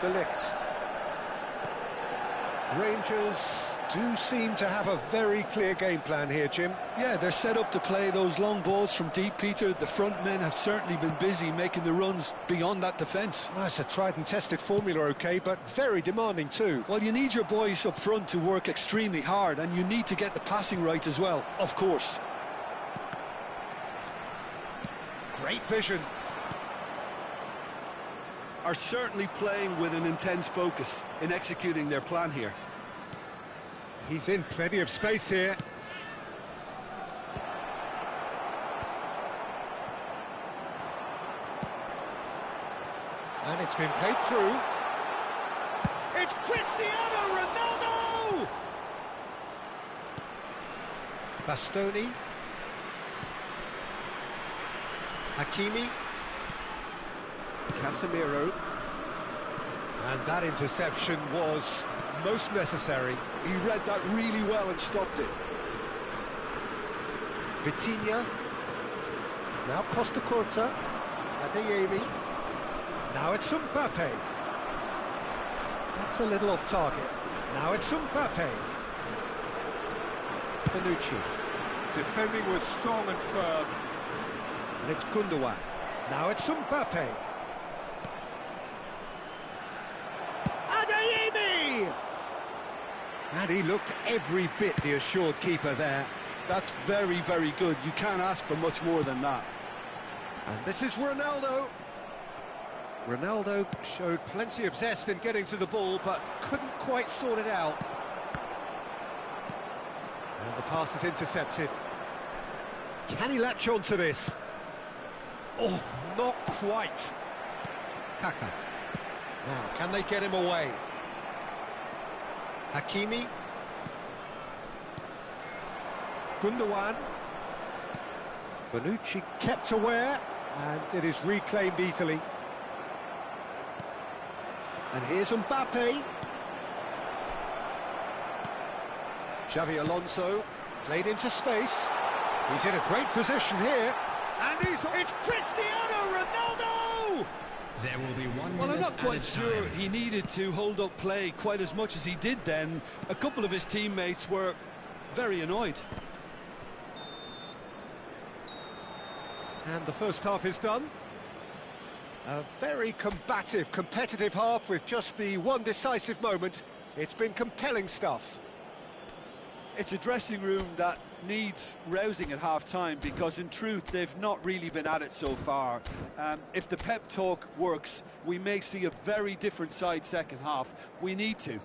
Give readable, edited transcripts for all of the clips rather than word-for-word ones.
De Ligt. Rangers do seem to have a very clear game plan here, Jim. Yeah, they're set up to play those long balls from deep, Peter. The front men have certainly been busy making the runs beyond that defence. Well, it's a tried and tested formula, OK, but very demanding too. Well, you need your boys up front to work extremely hard, and you need to get the passing right as well, of course. Great vision. Are certainly playing with an intense focus in executing their plan here. He's in plenty of space here. And it's been played through. It's Cristiano Ronaldo! Bastoni. Hakimi. Casemiro. And that interception was most necessary. He read that really well and stopped it. Vitinha. Now Costa Curta. Adeyemi. Now it's Mbappe. That's a little off target. Now it's Mbappe. Bonucci. Defending was strong and firm. And it's Gundogan. Now it's Mbappe. Adeyemi! And he looked every bit the assured keeper there. That's very, very good. You can't ask for much more than that. And this is Ronaldo. Ronaldo showed plenty of zest in getting to the ball, but couldn't quite sort it out. And the pass is intercepted. Can he latch on to this? Oh, not quite. Kaka. Now, can they get him away? Hakimi. Gundogan. Bonucci kept aware, and it is reclaimed easily. And here's Mbappe. Xavi Alonso played into space. He's in a great position here. And it's Cristiano Ronaldo! There will be 1 Well, I'm minute not quite at a sure time. he needed to hold up play quite as much as he did then. A couple of his teammates were very annoyed. And the first half is done. A very combative, competitive half with just the one decisive moment. It's been compelling stuff. It's a dressing room that needs rousing at half-time because, in truth, they've not really been at it so far. If the pep talk works, we may see a very different side second half. We need to.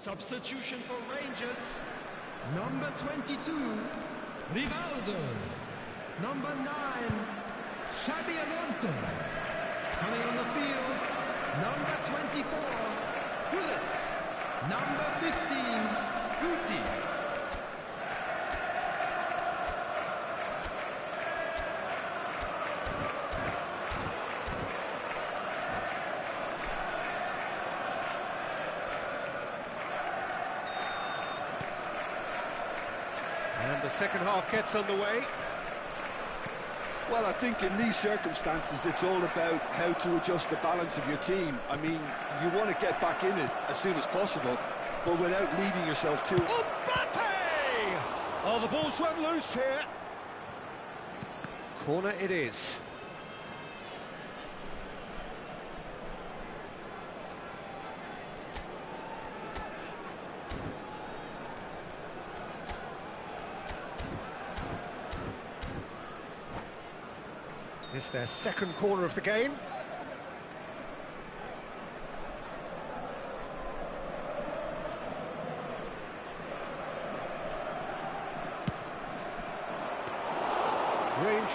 Substitution for Rangers. Number 22, Rivaldo. Number 9, Xabi Alonso. Coming on the field, number 24, Gullit. Number 15, Guti. And the second half gets underway. Well, I think in these circumstances, it's all about how to adjust the balance of your team. I mean, you want to get back in it as soon as possible, but without leaving yourself too... Mbappe! Oh, the ball's run loose here. Corner it is. It's their second corner of the game.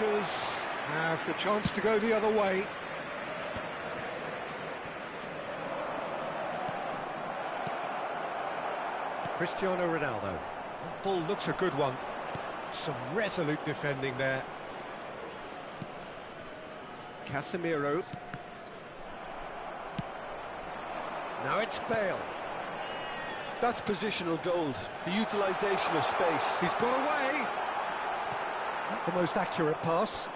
Rangers have the chance to go the other way. Cristiano Ronaldo. That ball looks a good one. Some resolute defending there. Casemiro. Now it's Bale. That's positional gold, the utilisation of space. He's got away. Not the most accurate pass.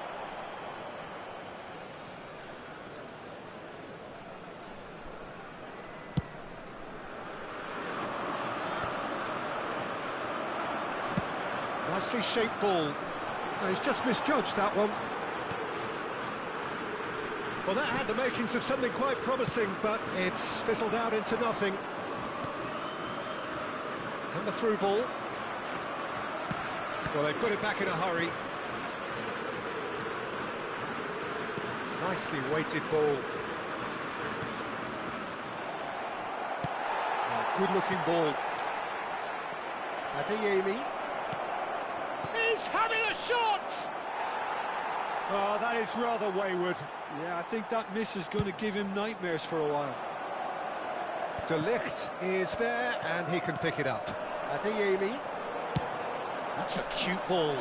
Nicely shaped ball. No, he's just misjudged that one. Well, that had the makings of something quite promising, but it's fizzled out into nothing. And the through ball. Well, they put it back in a hurry. Nicely weighted ball. Oh, good-looking ball. Adeyemi. He's having a shot! Oh, that is rather wayward. Yeah, I think that miss is going to give him nightmares for a while. De Ligt is there, and he can pick it up. Adeyemi. That's a cute ball.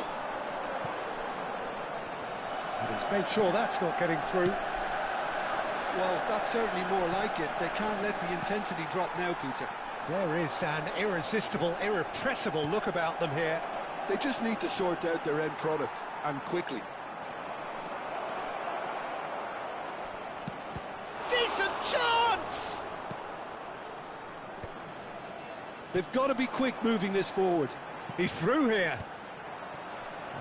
And he's made sure that's not getting through. Well, that's certainly more like it. They can't let the intensity drop now, Peter. There is an irresistible, irrepressible look about them here. They just need to sort out their end product, and quickly. Decent chance! They've got to be quick moving this forward. He's through here.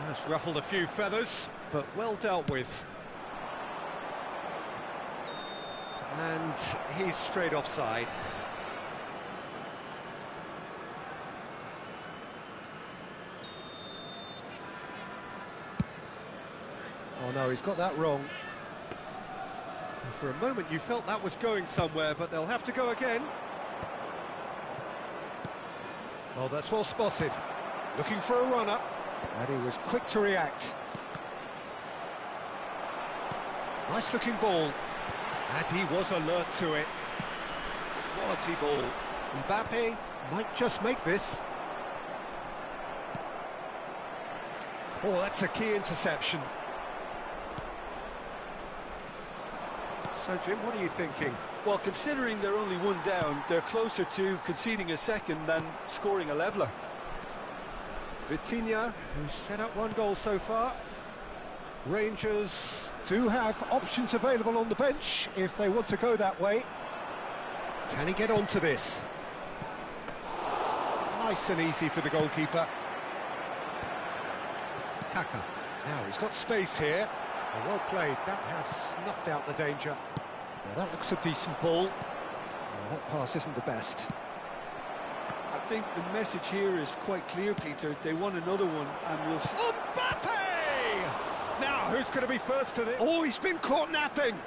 That's ruffled a few feathers, but well dealt with. And he's straight offside. Oh no, he's got that wrong. For a moment you felt that was going somewhere, but they'll have to go again. Oh, that's well spotted. Looking for a runner, and he was quick to react. Nice looking ball, and he was alert to it. Quality ball. Mbappe might just make this. Oh, that's a key interception. So, Jim, what are you thinking? Well, considering they're only one down, they're closer to conceding a second than scoring a leveller. Vitinha, who's set up one goal so far. Rangers do have options available on the bench if they want to go that way. Can he get onto this? Nice and easy for the goalkeeper. Kaka. Now he's got space here. Well played. That has snuffed out the danger. Now that looks a decent ball. Well, that pass isn't the best. I think the message here is quite clear, Peter. They want another one, and we'll see. Mbappe! Now, who's going to be first to this? Oh, he's been caught napping.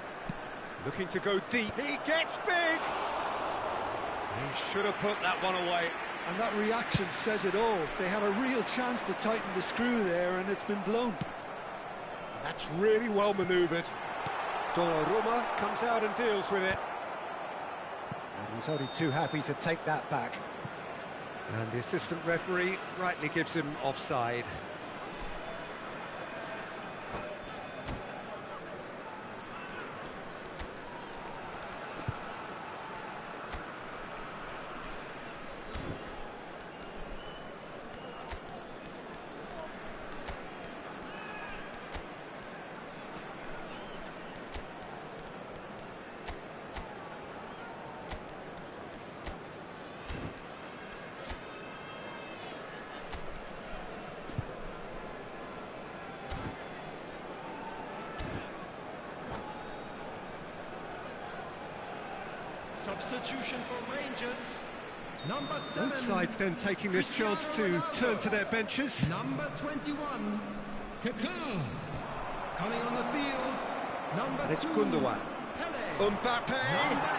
Looking to go deep. He gets big. He should have put that one away. And that reaction says it all. They had a real chance to tighten the screw there, and it's been blown. That's really well manoeuvred. Donnarumma comes out and deals with it. And he's only too happy to take that back. And the assistant referee rightly gives him offside. Substitution for Rangers. Number 7. Both sides then taking this chance to turn to their benches. Number 21, Kaká. Coming on the field, number And it's 2, Gundogan. Pele. Mbappe! Number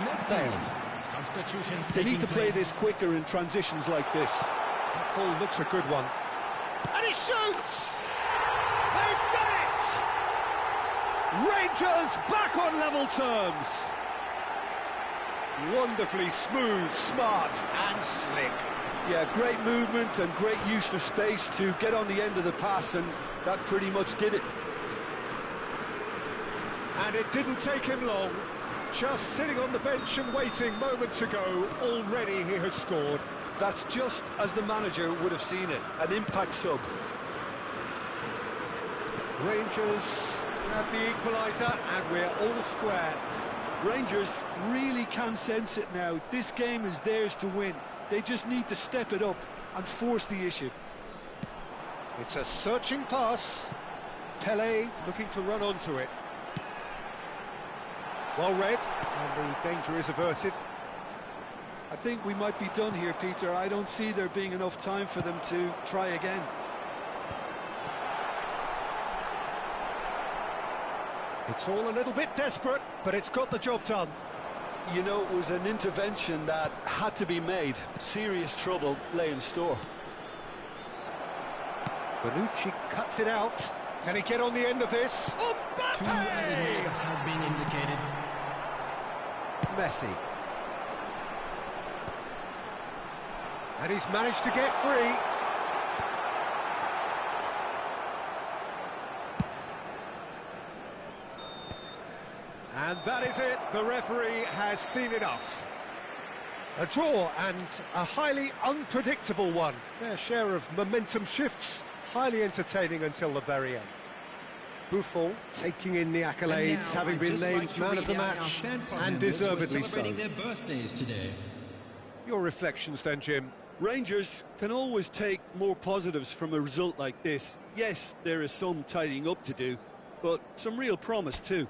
18, Bale. Substitutions They need taking to play place. this quicker in transitions like this. That ball looks a good one. And he shoots! Rangers back on level terms. Wonderfully smooth, smart and slick. Yeah, great movement and great use of space to get on the end of the pass, and that pretty much did it. And it didn't take him long. Just sitting on the bench and waiting moments ago, already he has scored. That's just as the manager would have seen it, an impact sub. Rangers grab the equaliser and we're all square. Rangers really can sense it now. This game is theirs to win. They just need to step it up and force the issue. It's a searching pass. Pele looking to run onto it. Well read, and the danger is averted. I think we might be done here, Peter. I don't see there being enough time for them to try again. It's all a little bit desperate, but it's got the job done. You know, it was an intervention that had to be made. Serious trouble lay in store. Bonucci cuts it out. Can he get on the end of this? 2 added minutes Mbappe! has been indicated. Messi. And he's managed to get free. And that is it. The referee has seen enough. A draw, and a highly unpredictable one. Fair share of momentum shifts, highly entertaining until the very end. Buffon taking in the accolades, having been named man of the match, and deservedly so. Celebrating their birthdays today. Your reflections then, Jim? Rangers can always take more positives from a result like this. Yes, there is some tidying up to do, but some real promise too.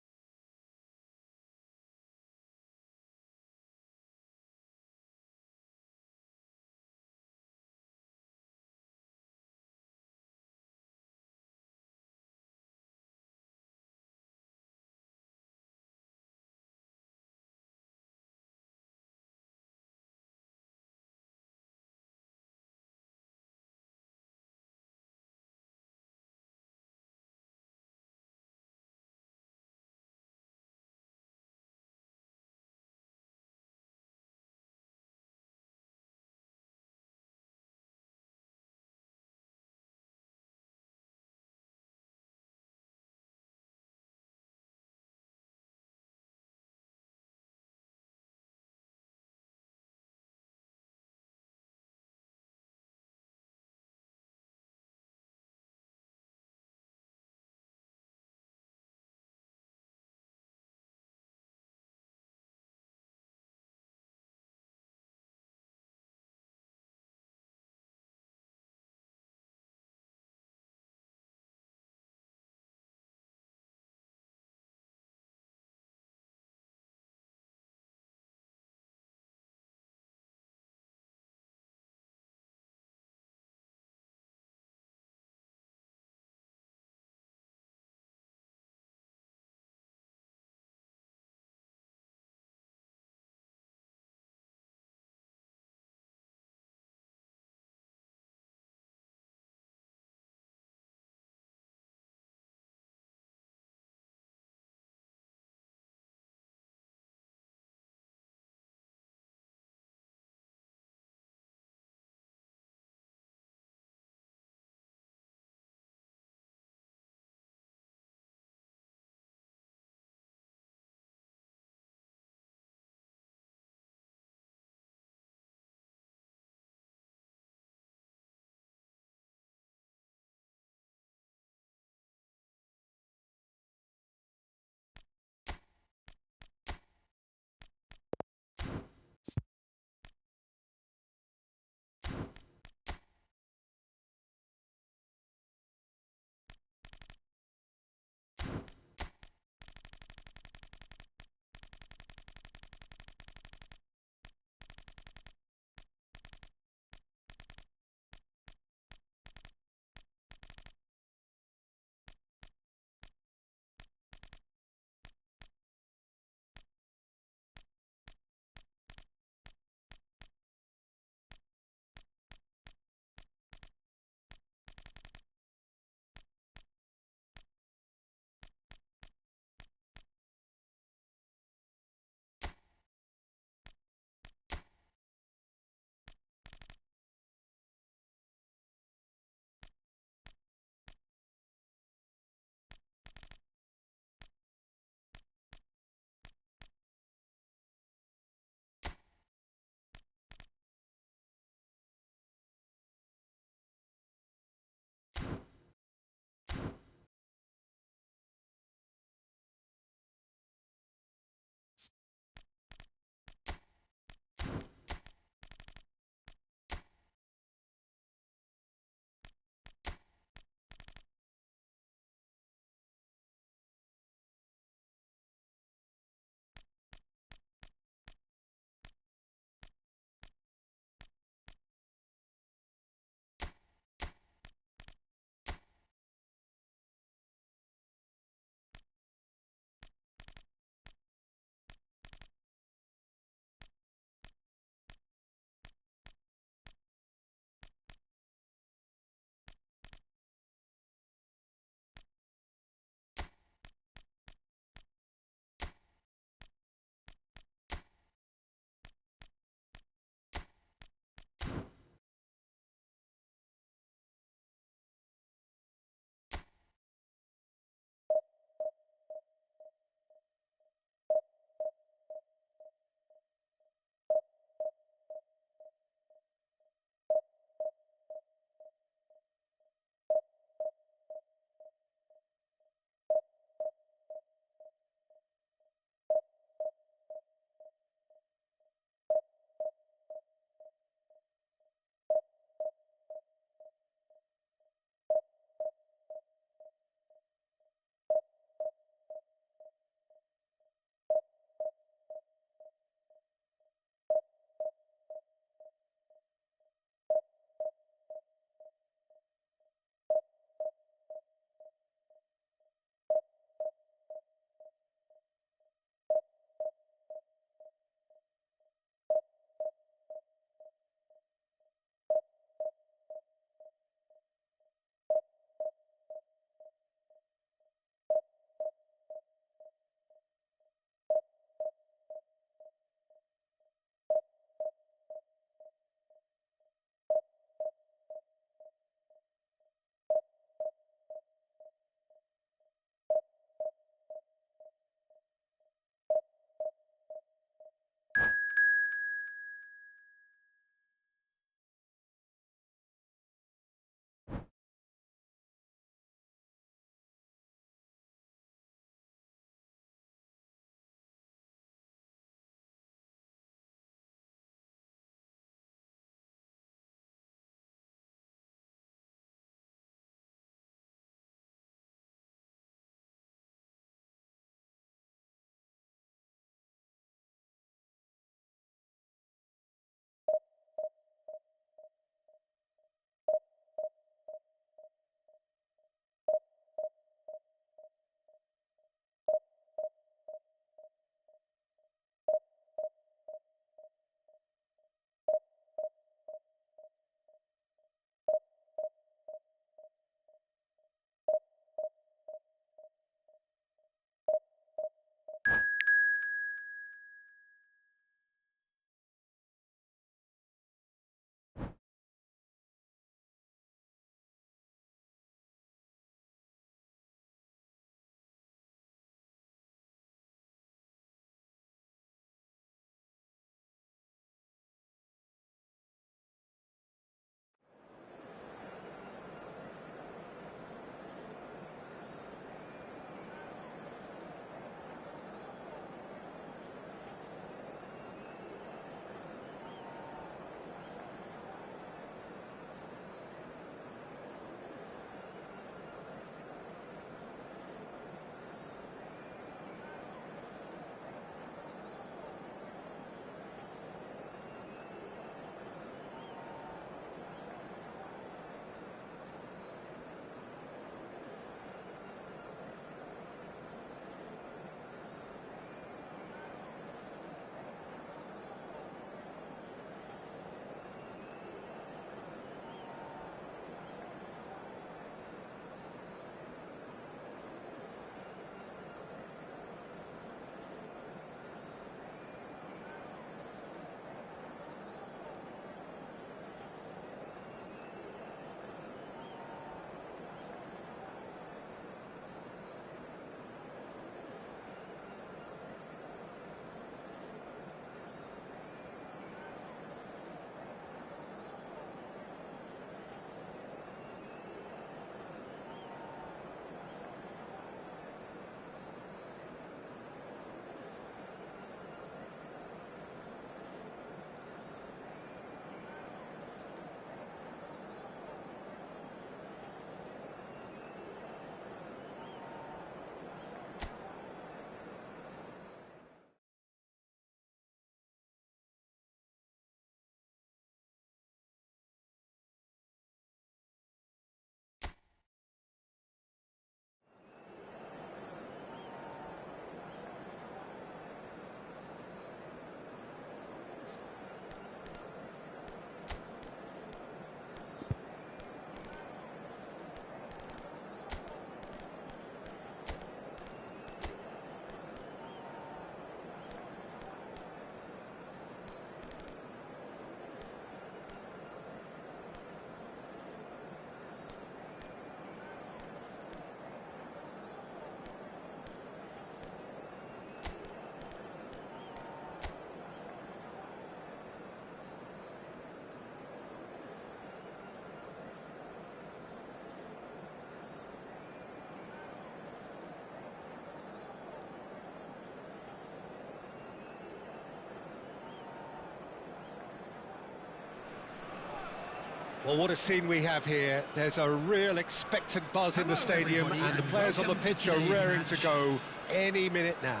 Well, what a scene we have here. There's a real expectant buzz in the stadium, and the players on the pitch are raring to go any minute now.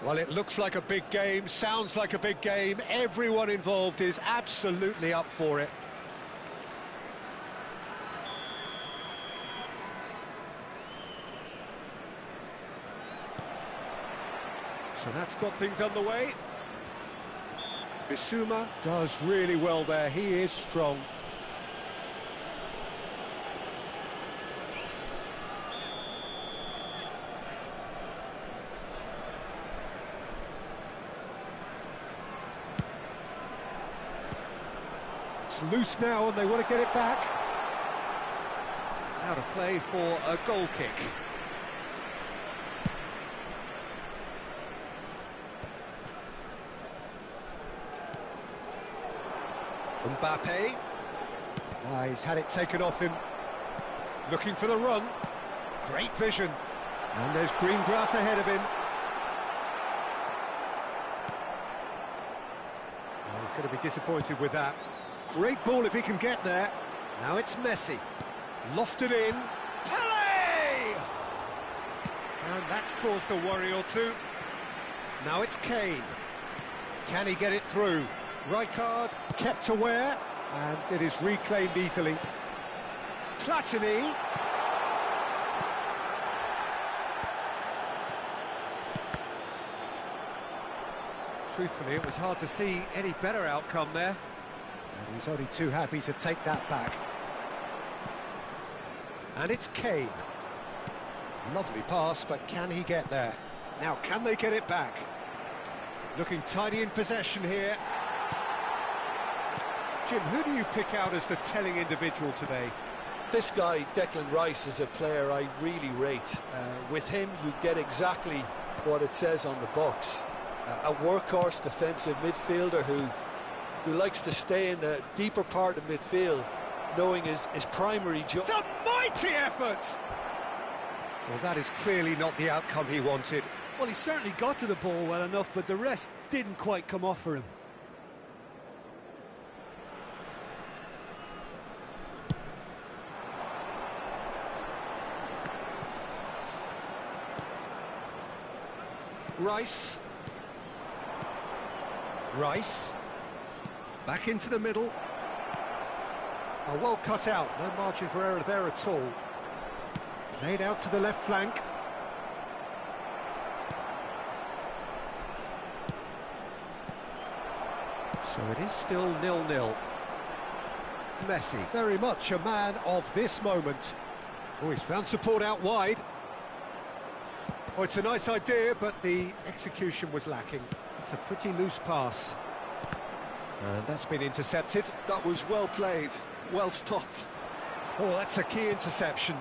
Well, it looks like a big game, sounds like a big game. Everyone involved is absolutely up for it. So that's got things underway. Bissouma does really well there, he is strong. It's loose now and they want to get it back. Out of play for a goal kick. Mbappe. He's had it taken off him. Looking for the run. Great vision. And there's green grass ahead of him. Well, he's going to be disappointed with that. Great ball if he can get there. Now it's Messi. Lofted in. Pele! And that's caused a worry or two. Now it's Kane. Can he get it through? Rijkaard kept aware, and it is reclaimed easily. Platini. Truthfully, it was hard to see any better outcome there. And he's only too happy to take that back. And it's Kane. Lovely pass, but can he get there? Now, can they get it back? Looking tidy in possession here. Jim, who do you pick out as the telling individual today? This guy, Declan Rice, is a player I really rate. With him, you get exactly what it says on the box. A workhorse defensive midfielder who likes to stay in the deeper part of midfield, knowing his primary job. It's a mighty effort! Well, that is clearly not the outcome he wanted. Well, he certainly got to the ball well enough, but the rest didn't quite come off for him. Rice. Back into the middle. Oh, well cut out, no margin for error there at all. Played out to the left flank. So it is still 0-0. Messi, very much a man of this moment. Oh, he's found support out wide. Oh, it's a nice idea, but the execution was lacking. It's a pretty loose pass. And that's been intercepted. That was well played, well stopped. Oh, that's a key interception.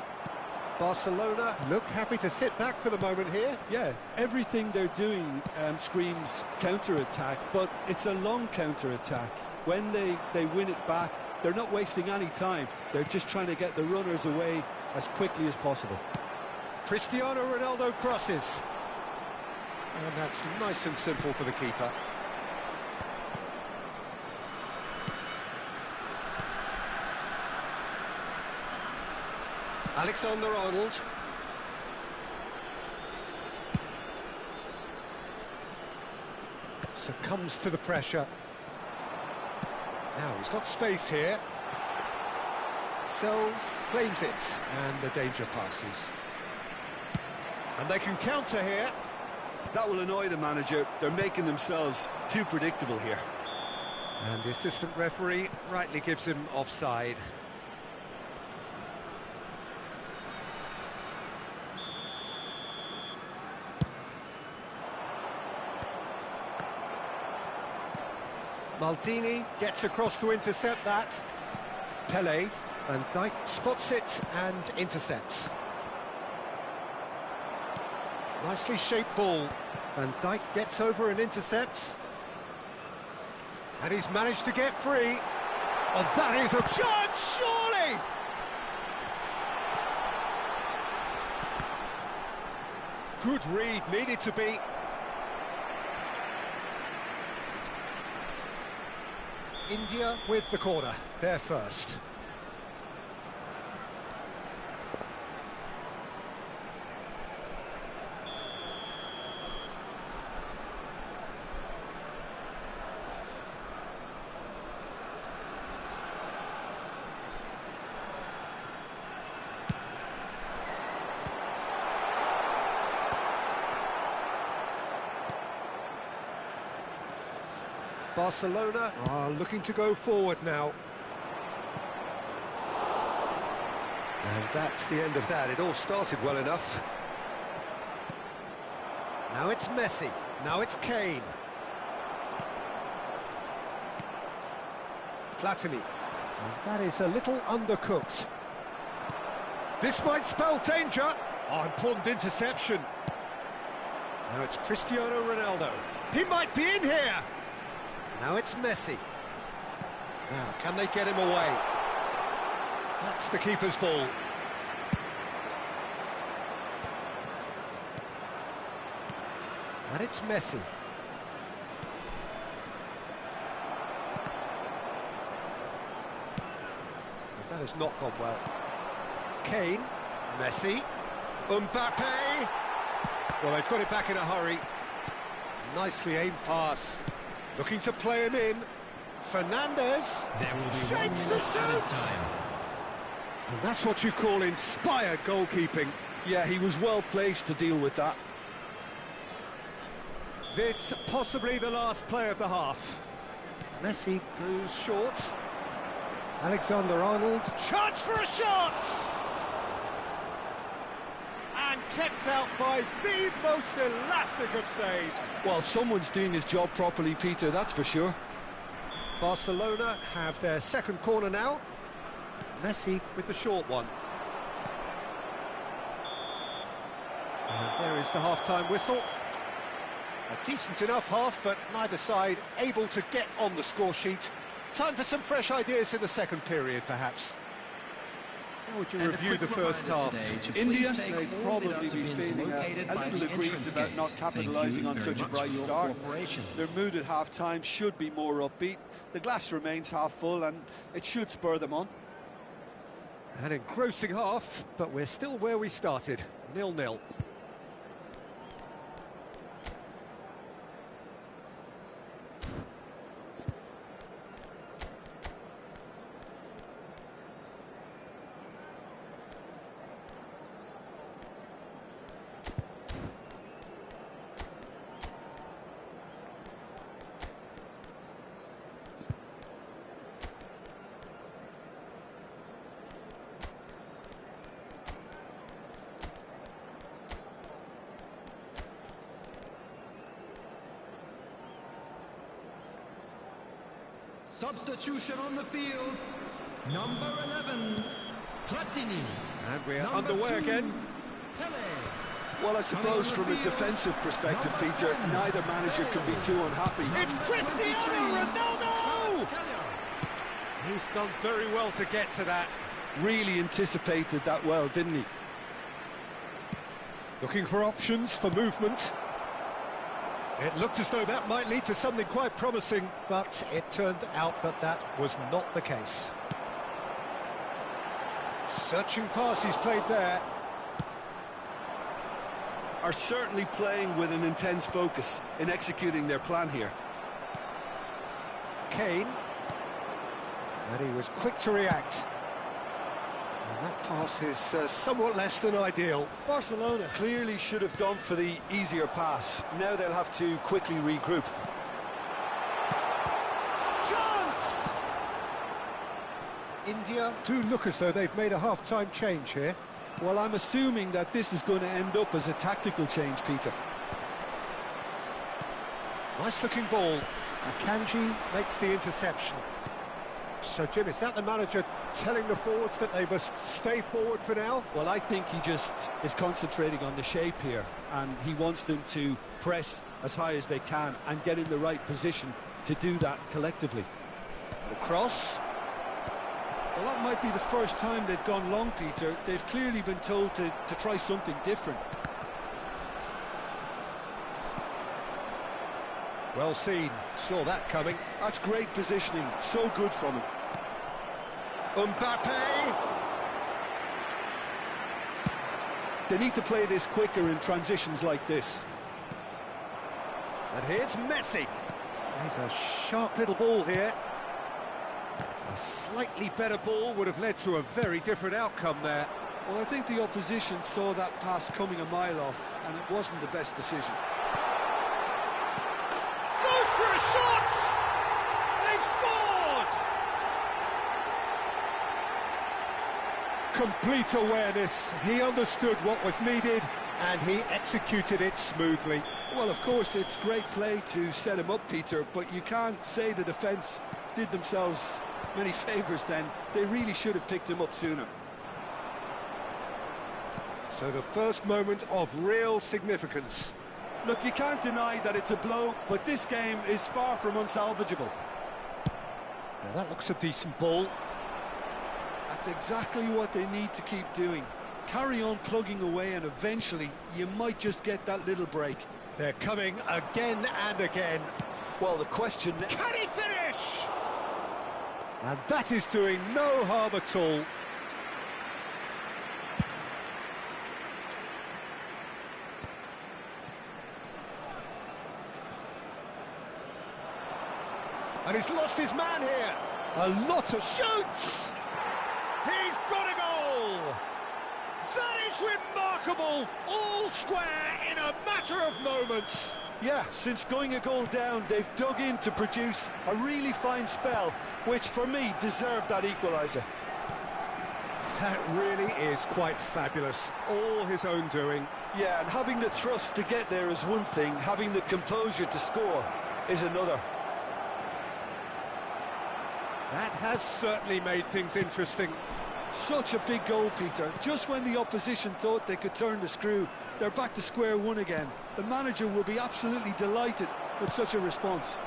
Barcelona look happy to sit back for the moment here. Yeah, everything they're doing screams counter-attack, but it's a long counter-attack. When they win it back, they're not wasting any time. They're just trying to get the runners away as quickly as possible. Cristiano Ronaldo crosses. And that's nice and simple for the keeper. Alexander-Arnold. Succumbs to the pressure. Now he's got space here. Sells, claims it, and the danger passes. And they can counter here. That will annoy the manager. They're making themselves too predictable here. And the assistant referee rightly gives him offside. Maldini gets across to intercept that. Pele, and Dijk spots it and intercepts. Nicely shaped ball. Van Dijk gets over and intercepts. And he's managed to get free. Oh, that is a chance, surely! Good read, needed to be. India with the corner, they're first. Barcelona are looking to go forward now. And that's the end of that. It all started well enough. Now it's Messi. Now it's Kane. Platini. And that is a little undercooked. This might spell danger. Oh, important interception. Now it's Cristiano Ronaldo. He might be in here. Now it's Messi. Now, can they get him away? That's the keeper's ball. And it's Messi. That has not gone well. Kane, Messi, Mbappe. Well, they've got it back in a hurry. Nicely aimed pass. Looking to play him in. Fernandez shapes the shoot! And that's what you call inspired goalkeeping. Yeah, he was well placed to deal with that. This possibly the last play of the half. Messi goes short. Alexander-Arnold. Chance for a shot! And kept out by the most elastic of saves. Well, someone's doing his job properly, Peter, that's for sure. Barcelona have their second corner now. Messi with the short one. And there is the half-time whistle. A decent enough half, but neither side able to get on the score sheet. Time for some fresh ideas in the second period, perhaps. How would you review the first half? India, they'd probably be feeling a little aggrieved about not capitalising on such a bright start. Their mood at half-time should be more upbeat. The glass remains half full and it should spur them on. An engrossing half, but we're still where we started, 0-0. Substitution on the field, number 11, Platini. And we're underway again. Pele. Well, I suppose from a defensive perspective, Peter, neither manager can be too unhappy. It's Cristiano Ronaldo! He's done very well to get to that. Really anticipated that well, didn't he? Looking for options for movement. It looked as though that might lead to something quite promising, but it turned out that that was not the case. Searching pass he's played there. Are certainly playing with an intense focus in executing their plan here. Kane. And he was quick to react. And that pass is somewhat less than ideal. Barcelona clearly should have gone for the easier pass. Now they'll have to quickly regroup. Chance! India do look as though they've made a half-time change here. Well, I'm assuming that this is going to end up as a tactical change, Peter. Nice-looking ball. Akanji makes the interception. So, Jim, is that the manager telling the forwards that they must stay forward for now? Well, I think he just is concentrating on the shape here, and he wants them to press as high as they can and get in the right position to do that collectively. The cross. Well, that might be the first time they've gone long, Peter. They've clearly been told to try something different. Well seen, saw that coming. That's great positioning, so good from him. Mbappe! They need to play this quicker in transitions like this. And here's Messi. He's a sharp little ball here. A slightly better ball would have led to a very different outcome there. Well, I think the opposition saw that pass coming a mile off, and it wasn't the best decision. Goes for a shot! They've scored! Complete awareness. He understood what was needed, and he executed it smoothly. Well, of course, it's great play to set him up, Peter, but you can't say the defence did themselves many favours then. They really should have picked him up sooner. So the first moment of real significance. Look, you can't deny that it's a blow, but this game is far from unsalvageable. Now that looks a decent ball. That's exactly what they need to keep doing. Carry on plugging away, and eventually you might just get that little break. They're coming again and again. Well, the question... Can he finish? And that is doing no harm at all. And he's lost his man here. A lot of shoots. He's got a goal. That is remarkable. All square in a matter of moments. Yeah, since going a goal down, they've dug in to produce a really fine spell, which for me deserved that equaliser. That really is quite fabulous. All his own doing. Yeah, and having the thrust to get there is one thing, having the composure to score is another. That has certainly made things interesting. Such a big goal, Peter. Just when the opposition thought they could turn the screw, they're back to square one again. The manager will be absolutely delighted with such a response.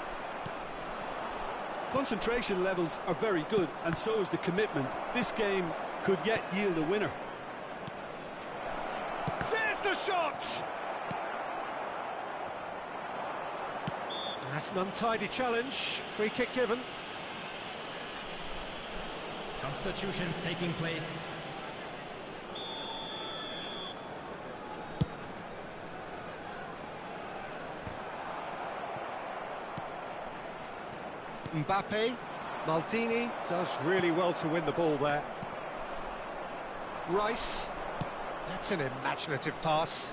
Concentration levels are very good, and so is the commitment. This game could yet yield a winner. There's the shot! That's an untidy challenge. Free kick given. Substitutions taking place. Mbappe, Maldini does really well to win the ball there. Rice, that's an imaginative pass.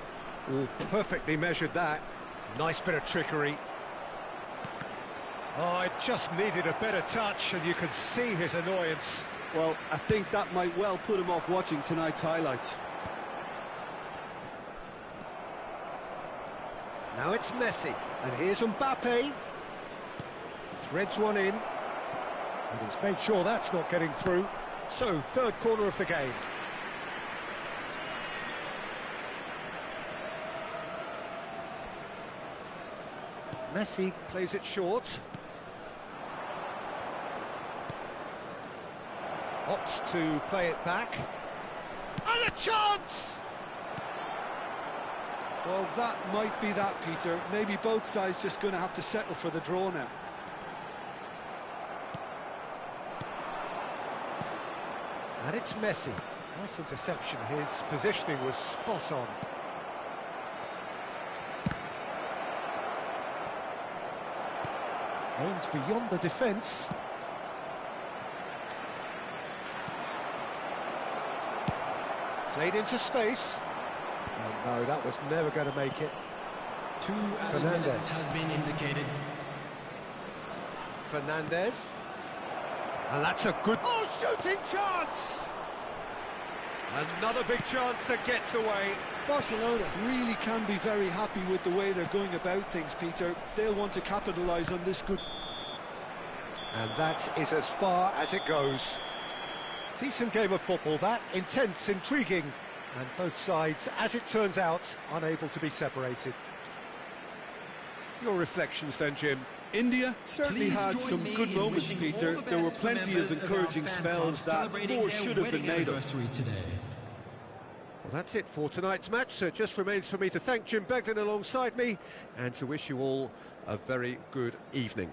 Oh, perfectly measured that. Nice bit of trickery. Oh, it just needed a better touch, and you could see his annoyance. Well, I think that might well put him off watching tonight's highlights. Now it's Messi, and here's Mbappe. Threads one in, and he's made sure that's not getting through. So, third corner of the game. Messi plays it short. Opts to play it back. And a chance! Well, that might be that, Peter. Maybe both sides just going to have to settle for the draw now. And it's Messi. Nice interception. His positioning was spot on. Aimed beyond the defence. Played into space. Oh no, that was never going to make it. 2 added minutes has been indicated. Fernandez. And that's a good... Oh, shooting chance! Another big chance that gets away. Barcelona really can be very happy with the way they're going about things, Peter. They'll want to capitalise on this good... And that is as far as it goes. Decent game of football, that. Intense, intriguing. And both sides, as it turns out, unable to be separated. Your reflections then, Jim? India certainly had some good moments, Peter. There were plenty of encouraging spells that more should have been made of. Well, that's it for tonight's match, so it just remains for me to thank Jim Beglin alongside me and to wish you all a very good evening.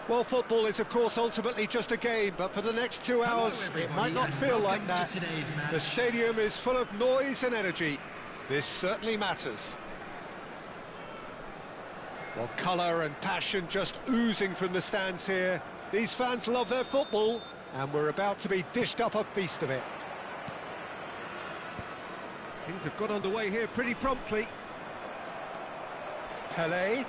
Well, football is, of course, ultimately just a game, but for the next 2 hours, it might not feel like that. The stadium is full of noise and energy. This certainly matters. Well, colour and passion just oozing from the stands here. These fans love their football, and we're about to be dished up a feast of it. Things have got underway here pretty promptly. Pelé.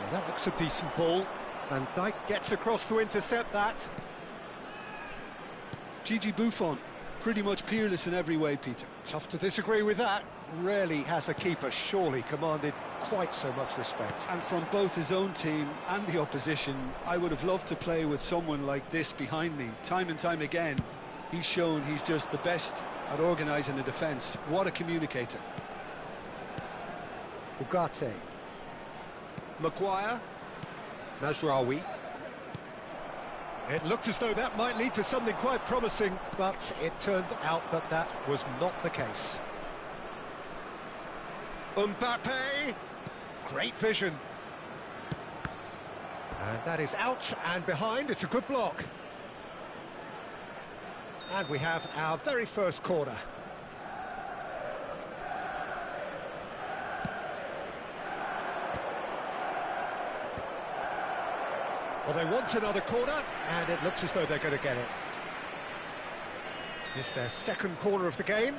Well, that looks a decent ball. Van Dijk gets across to intercept that. Gigi Buffon, pretty much peerless in every way, Peter. Tough to disagree with that. Rarely has a keeper surely commanded quite so much respect. And from both his own team and the opposition, I would have loved to play with someone like this behind me. Time and time again, he's shown he's just the best at organising a defence. What a communicator. Ugarte. Maguire. Mazraoui. It looked as though that might lead to something quite promising, but it turned out that that was not the case. Mbappe! Great vision. And that is out and behind. It's a good block. And we have our very first corner. Well, they want another corner, and it looks as though they're going to get it. It's their second corner of the game.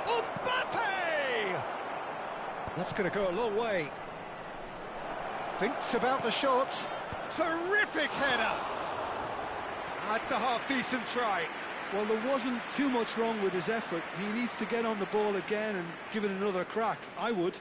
Mbappe! That's going to go a long way. Thinks about the shot. Terrific header! That's a half-decent try. Well, there wasn't too much wrong with his effort. He needs to get on the ball again and give it another crack. I would.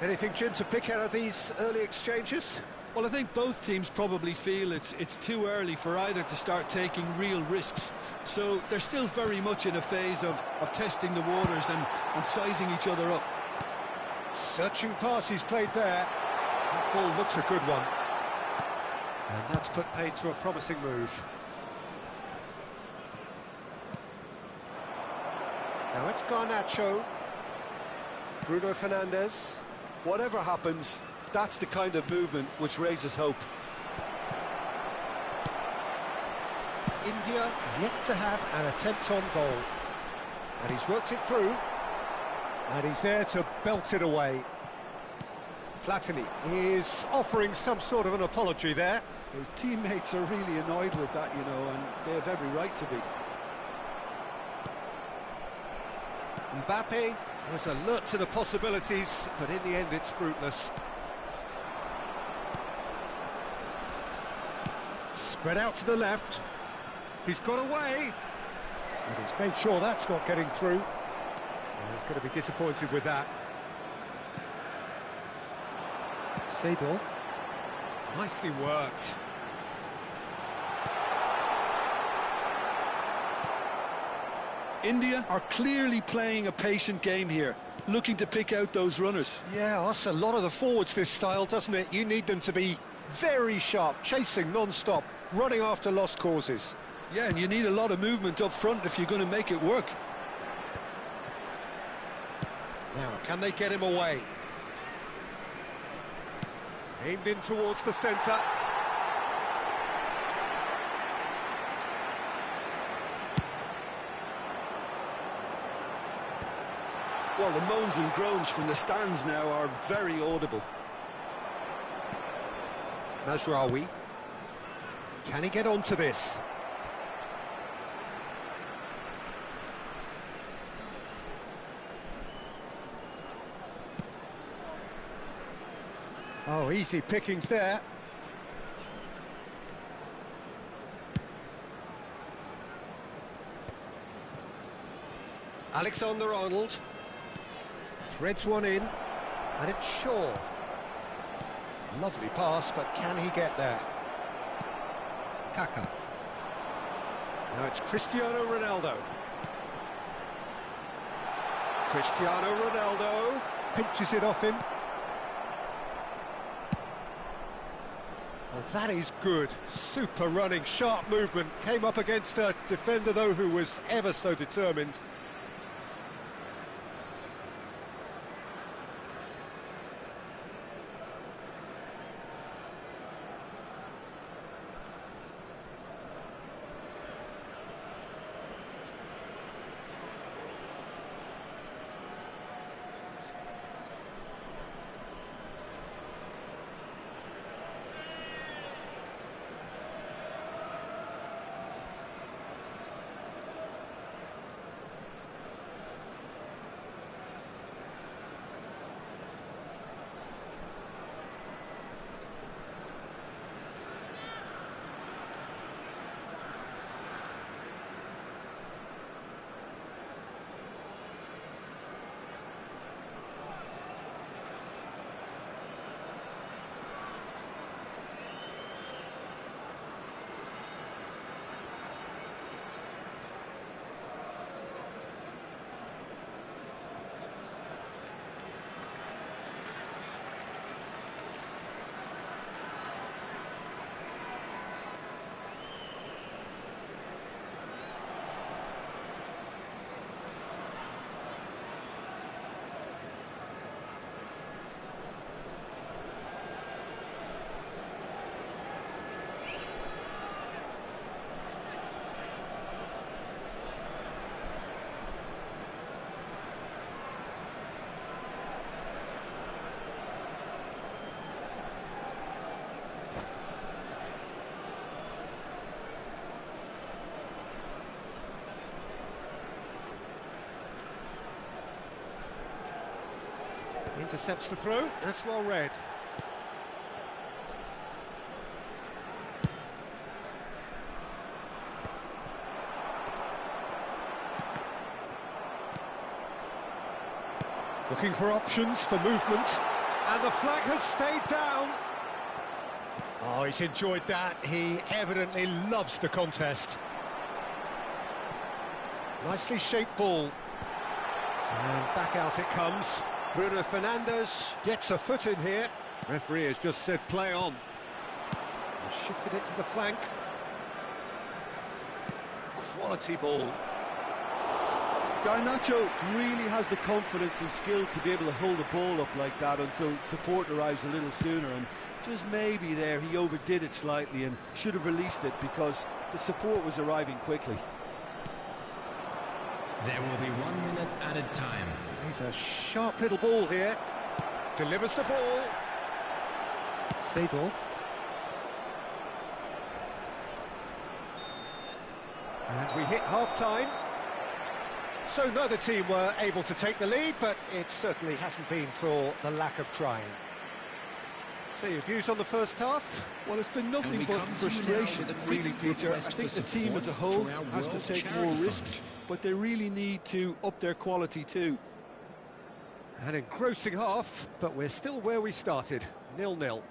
Anything, Jim, to pick out of these early exchanges? Well, I think both teams probably feel it's too early for either to start taking real risks. So they're still very much in a phase of testing the waters and sizing each other up. Searching pass he's played there. That ball looks a good one. And that's put paid to a promising move. Now it's Garnacho. Bruno Fernandes. Whatever happens, that's the kind of movement which raises hope. India yet to have an attempt on goal. And he's worked it through. And he's there to belt it away. Platini is offering some sort of an apology there. His teammates are really annoyed with that, you know, and they have every right to be. Mbappe was alert to the possibilities, but in the end it's fruitless. Spread out to the left. He's got away. And he's made sure that's not getting through. And he's going to be disappointed with that. Seedorf. Nicely worked. India are clearly playing a patient game here, looking to pick out those runners. Yeah, that's a lot of the forwards, this style, doesn't it? You need them to be very sharp, chasing non-stop, running after lost causes. Yeah, and you need a lot of movement up front if you're going to make it work. Now, can they get him away? Aimed in towards the centre. Well, the moans and groans from the stands now are very audible. Mazraoui. Can he get onto this? Oh, easy pickings there. Alexander-Arnold threads one in, and it's Shaw. Lovely pass, but can he get there? Kaka. Now it's Cristiano Ronaldo. Cristiano Ronaldo pinches it off him. Well, that is good. Super running, sharp movement. Came up against a defender, though, who was ever so determined. Intercepts the throw, that's well read. Looking for options for movement, and the flag has stayed down. Oh, he's enjoyed that. He evidently loves the contest. Nicely shaped ball. And back out it comes. Bruno Fernandes gets a foot in here. Referee has just said play on. He shifted it to the flank. Quality ball. Garnacho really has the confidence and skill to be able to hold the ball up like that until support arrives a little sooner, and just maybe there he overdid it slightly and should have released it because the support was arriving quickly. There will be 1 minute added time. He's a sharp little ball here. Delivers the ball. Seedorf. And we hit half-time. So neither team were able to take the lead, but it certainly hasn't been for the lack of trying. So your views on the first half? Well, it's been nothing but frustration, really, Peter. I think the team as a whole has to take more risks, but they really need to up their quality too. An engrossing half, but we're still where we started, 0-0.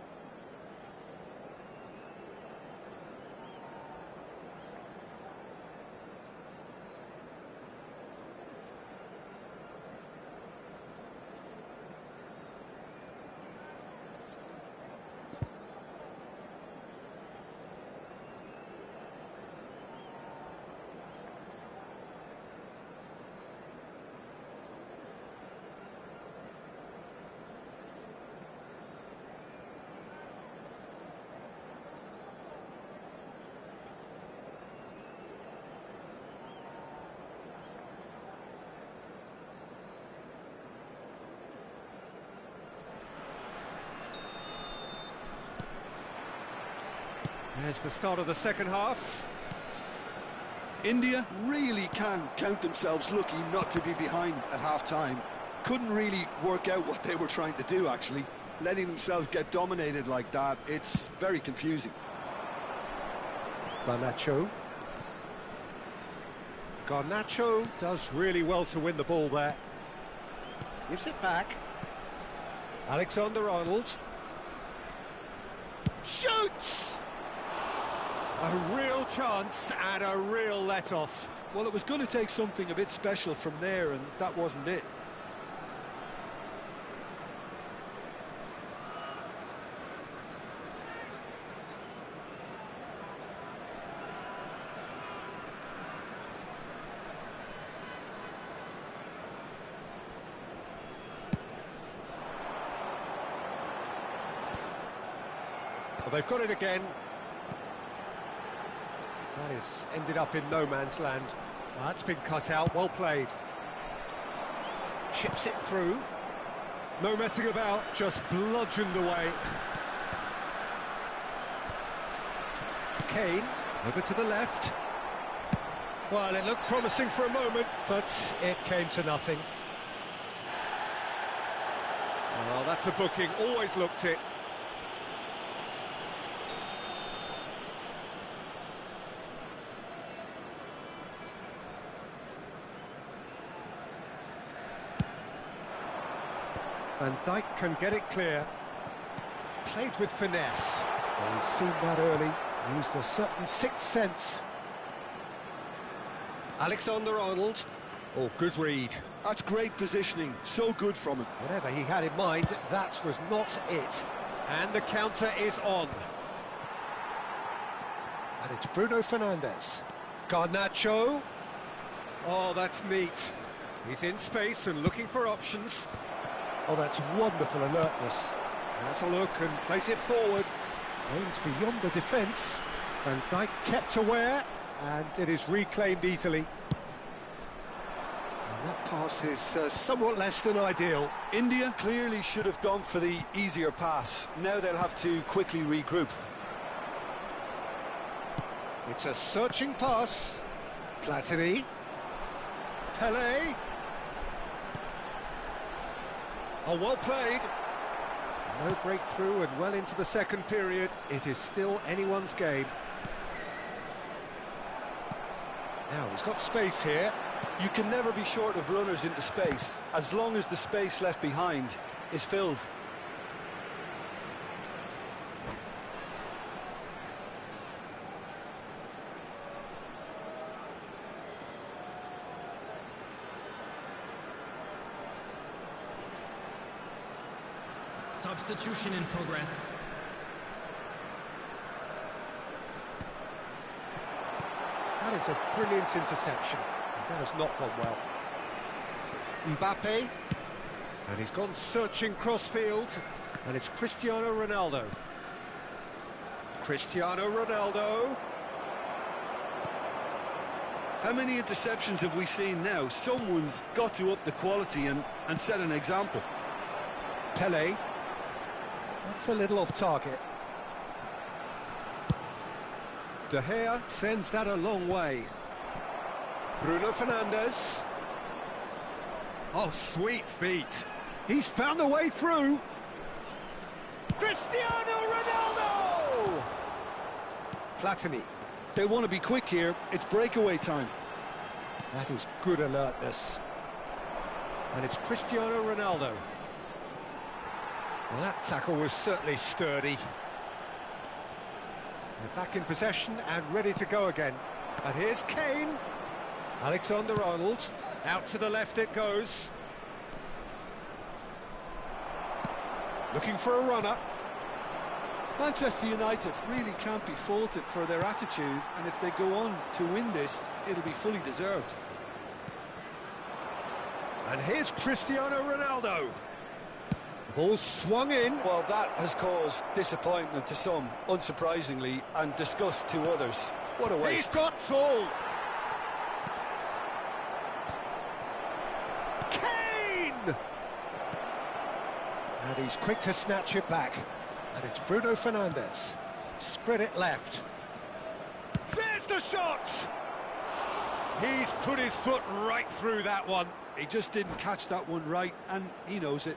There's the start of the second half. India really can count themselves lucky not to be behind at half-time. Couldn't really work out what they were trying to do, actually. letting themselves get dominated like that, it's very confusing. Garnacho. Garnacho does really well to win the ball there. Gives it back. Alexander-Arnold. Shoots! A real chance and a real let-off. Well, it was going to take something a bit special from there, and that wasn't it. Well, they've got it again. That has ended up in no man's land. That's been cut out, well played. Chips it through. No messing about, just bludgeoned away. Kane, over to the left. Well, it looked promising for a moment, but it came to nothing. Well, that's a booking, always looked it. Van Dijk can get it clear. Played with finesse. Well, he's seen that early. Used a certain sixth sense. Alexander-Arnold. Oh, good read. That's great positioning. So good from him. Whatever he had in mind, that was not it. And the counter is on. And it's Bruno Fernandes. Garnacho. Oh, that's neat. He's in space and looking for options. Oh, that's wonderful alertness. Has a look and plays it forward. Aims beyond the defence. Van Dijk kept aware, and it is reclaimed easily. And that pass is somewhat less than ideal. India clearly should have gone for the easier pass. Now they'll have to quickly regroup. It's a searching pass. Platini. Pele. Oh, well played. No breakthrough and well into the second period. It is still anyone's game. Now, he's got space here. You can never be short of runners into space, as long as the space left behind is filled. Substitution in progress. That is a brilliant interception. That has not gone well. Mbappe. And he's gone searching crossfield. And it's Cristiano Ronaldo. Cristiano Ronaldo. How many interceptions have we seen now? Someone's got to up the quality and set an example. Pele. That's a little off target. De Gea sends that a long way. Bruno Fernandes. Oh, sweet feet. He's found a way through. Cristiano Ronaldo! Platini. They want to be quick here. It's breakaway time. That is good alertness. And it's Cristiano Ronaldo. Well, that tackle was certainly sturdy. They're back in possession and ready to go again. And here's Kane. Alexander-Arnold. Out to the left it goes. Looking for a runner. Manchester United really can't be faulted for their attitude, and if they go on to win this, it'll be fully deserved. And here's Cristiano Ronaldo. Ball swung in. Well, that has caused disappointment to some, unsurprisingly, and disgust to others. What a waste. He's got tall. Kane! And he's quick to snatch it back. And it's Bruno Fernandes. Spread it left. There's the shot! He's put his foot right through that one. He just didn't catch that one right, and he knows it.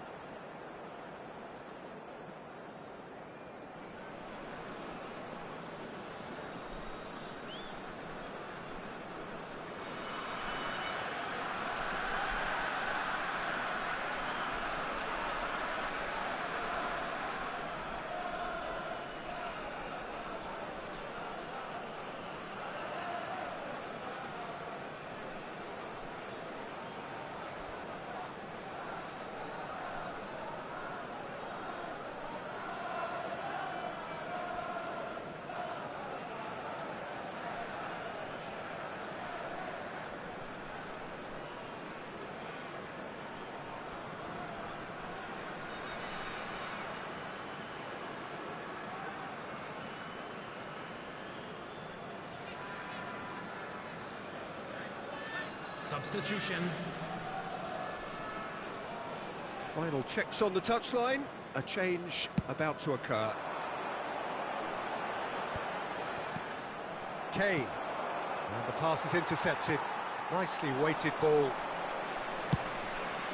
Substitution. Final checks on the touchline. A change about to occur. Kane. And the pass is intercepted. Nicely weighted ball.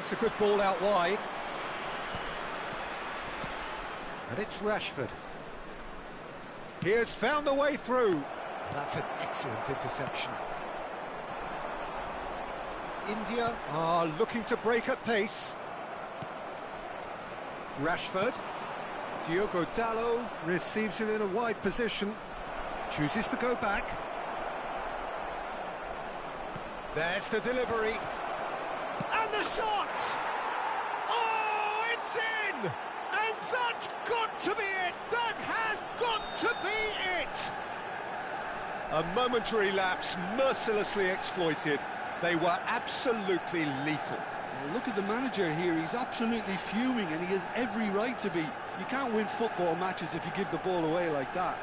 It's a good ball out wide. And it's Rashford. He has found the way through. That's an excellent interception. India are looking to break at pace. Rashford. Diogo Dalot receives it in a wide position. Chooses to go back. There's the delivery. And the shot! Oh, it's in! And that's got to be it! That has got to be it! A momentary lapse, mercilessly exploited. They were absolutely lethal. Well, look at the manager here, he's absolutely fuming and he has every right to be. You can't win football matches if you give the ball away like that.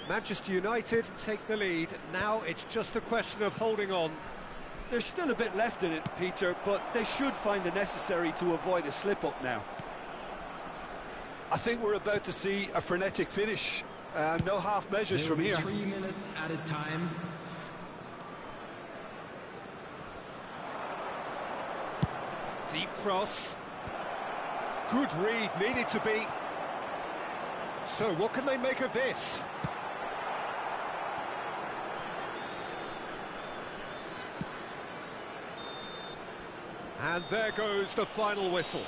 Manchester United take the lead. Now it's just a question of holding on. There's still a bit left in it, Peter, but they should find the necessary to avoid a slip-up now. I think we're about to see a frenetic finish. No half measures from here. 3 minutes added time. Deep cross. Good read, needed to be. So what can they make of this? And there goes the final whistle.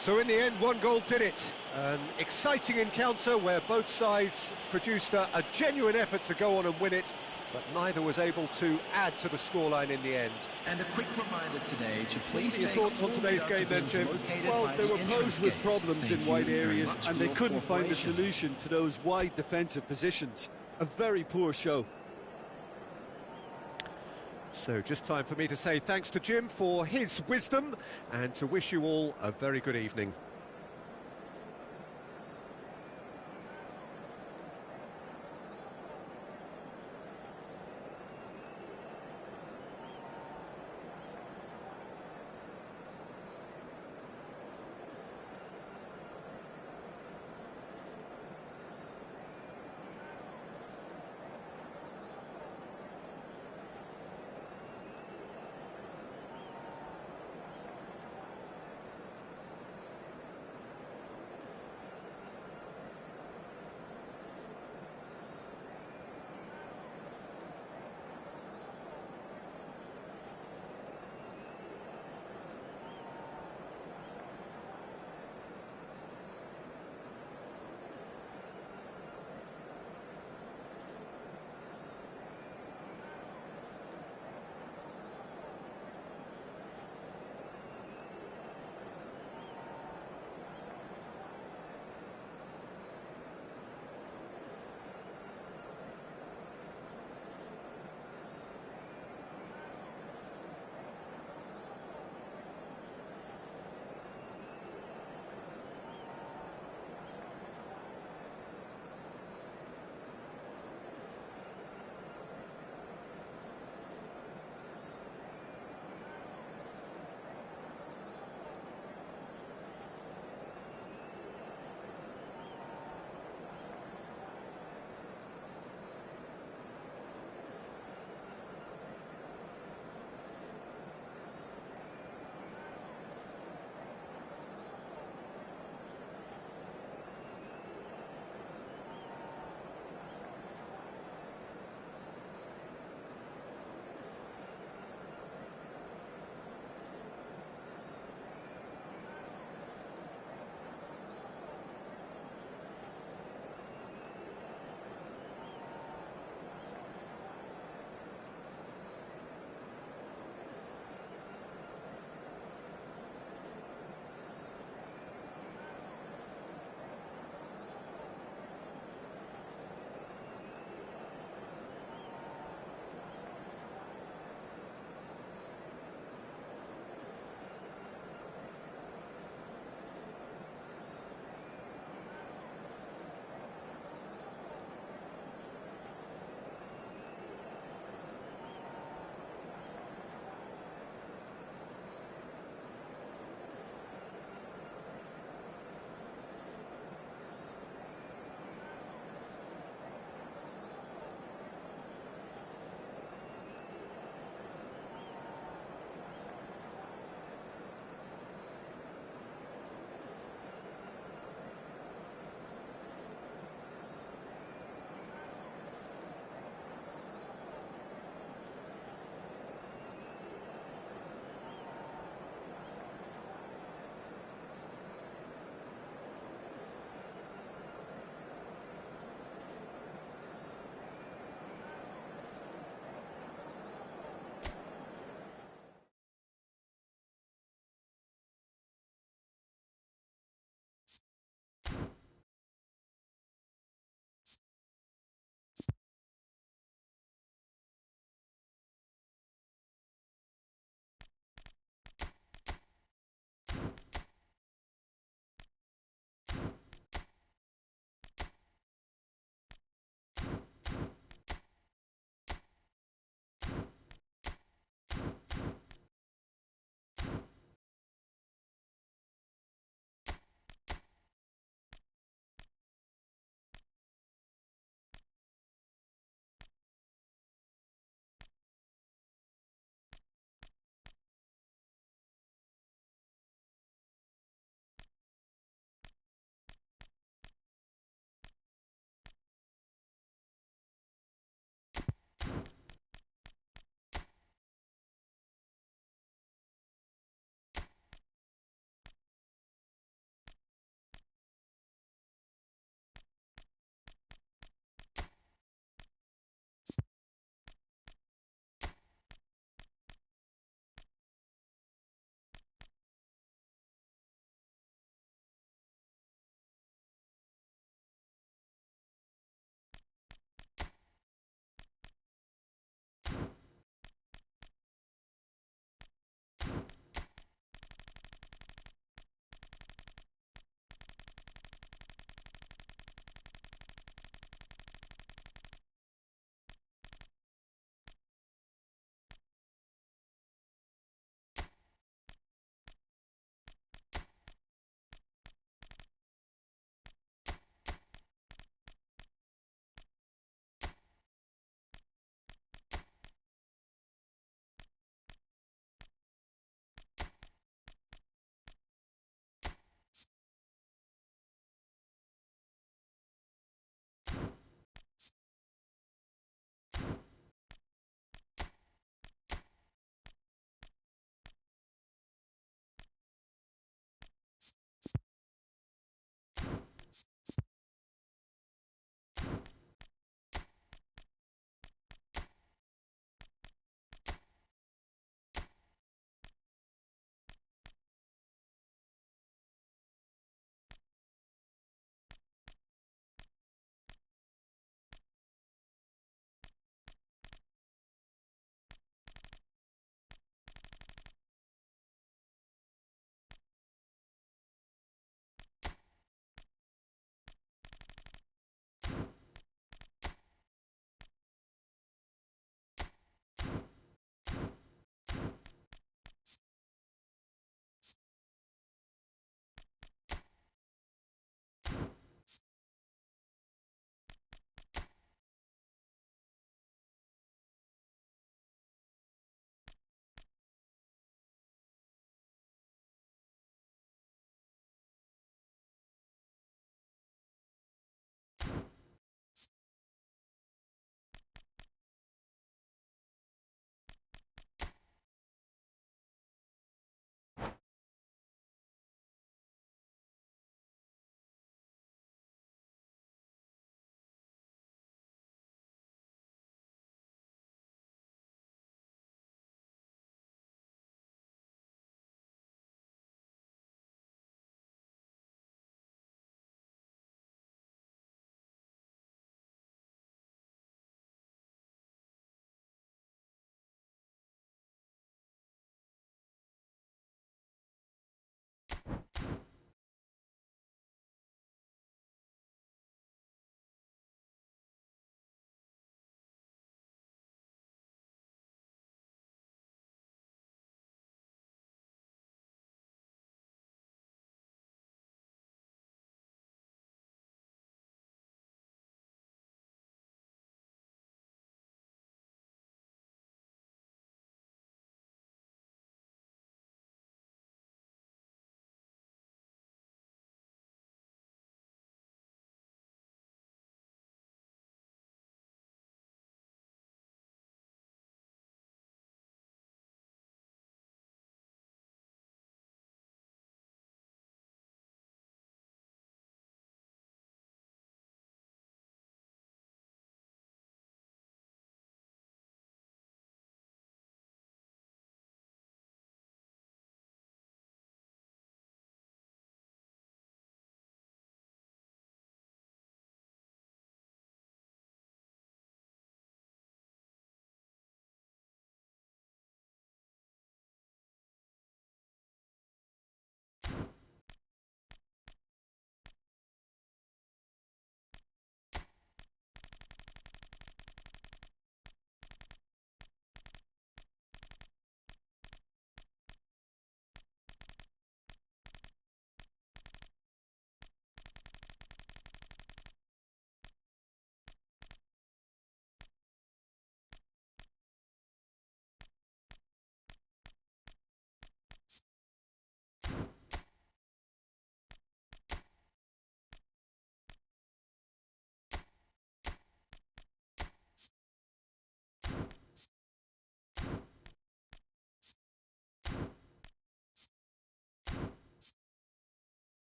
So in the end, one goal did it. An exciting encounter where both sides produced a genuine effort to go on and win it, but neither was able to add to the scoreline in the end. And a quick reminder today to please. Your thoughts on today's game then, Jim? Well, they were posed with problems in wide areas and they couldn't find a solution to those wide defensive positions. A very poor show. So just time for me to say thanks to Jim for his wisdom and to wish you all a very good evening.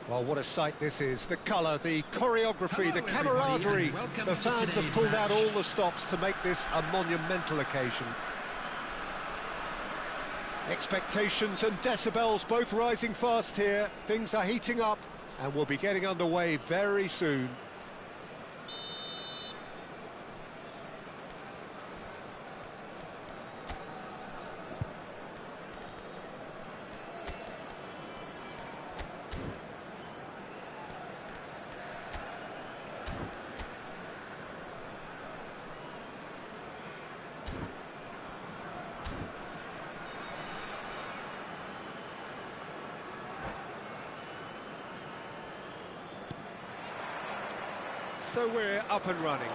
Well, what a sight this is. The colour, the choreography, the camaraderie. The fans have pulled out all the stops to make this a monumental occasion. Expectations and decibels both rising fast here. Things are heating up and we'll be getting underway very soon. So we're up and running.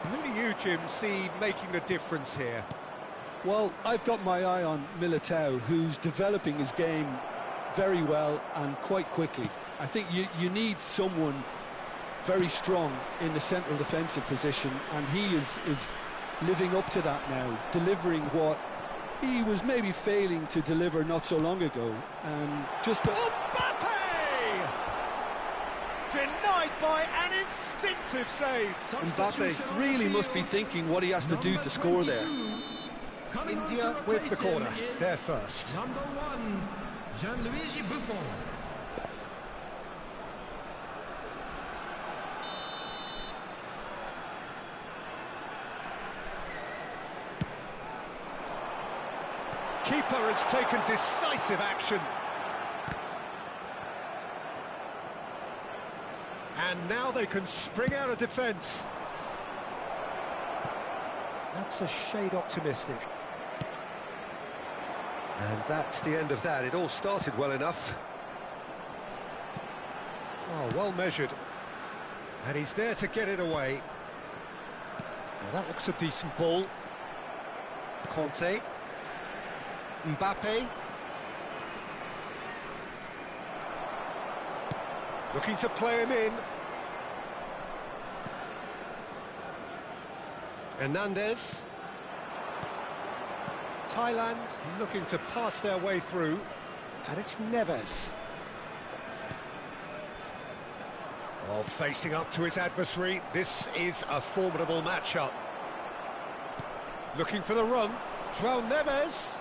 Who do you, Jim, see making the difference here? Well, I've got my eye on Militao, who's developing his game very well and quite quickly. I think you need someone very strong in the central defensive position, and he is living up to that now, delivering what he was maybe failing to deliver not so long ago. And just Mbappe! Denied by an instinctive save. Mbappe really must be thinking what he has to do to score there. India with the corner, they're first. Number 1, Gianluigi Buffon. Keeper has taken decisive action. And now they can spring out of defence. That's a shade optimistic. And that's the end of that. It all started well enough. Oh, well measured. And he's there to get it away. Now that looks a decent ball. Conte. Mbappe. Looking to play him in. Hernandez. Thailand looking to pass their way through. And it's Neves. Oh, facing up to his adversary. This is a formidable matchup. Looking for the run. João Neves.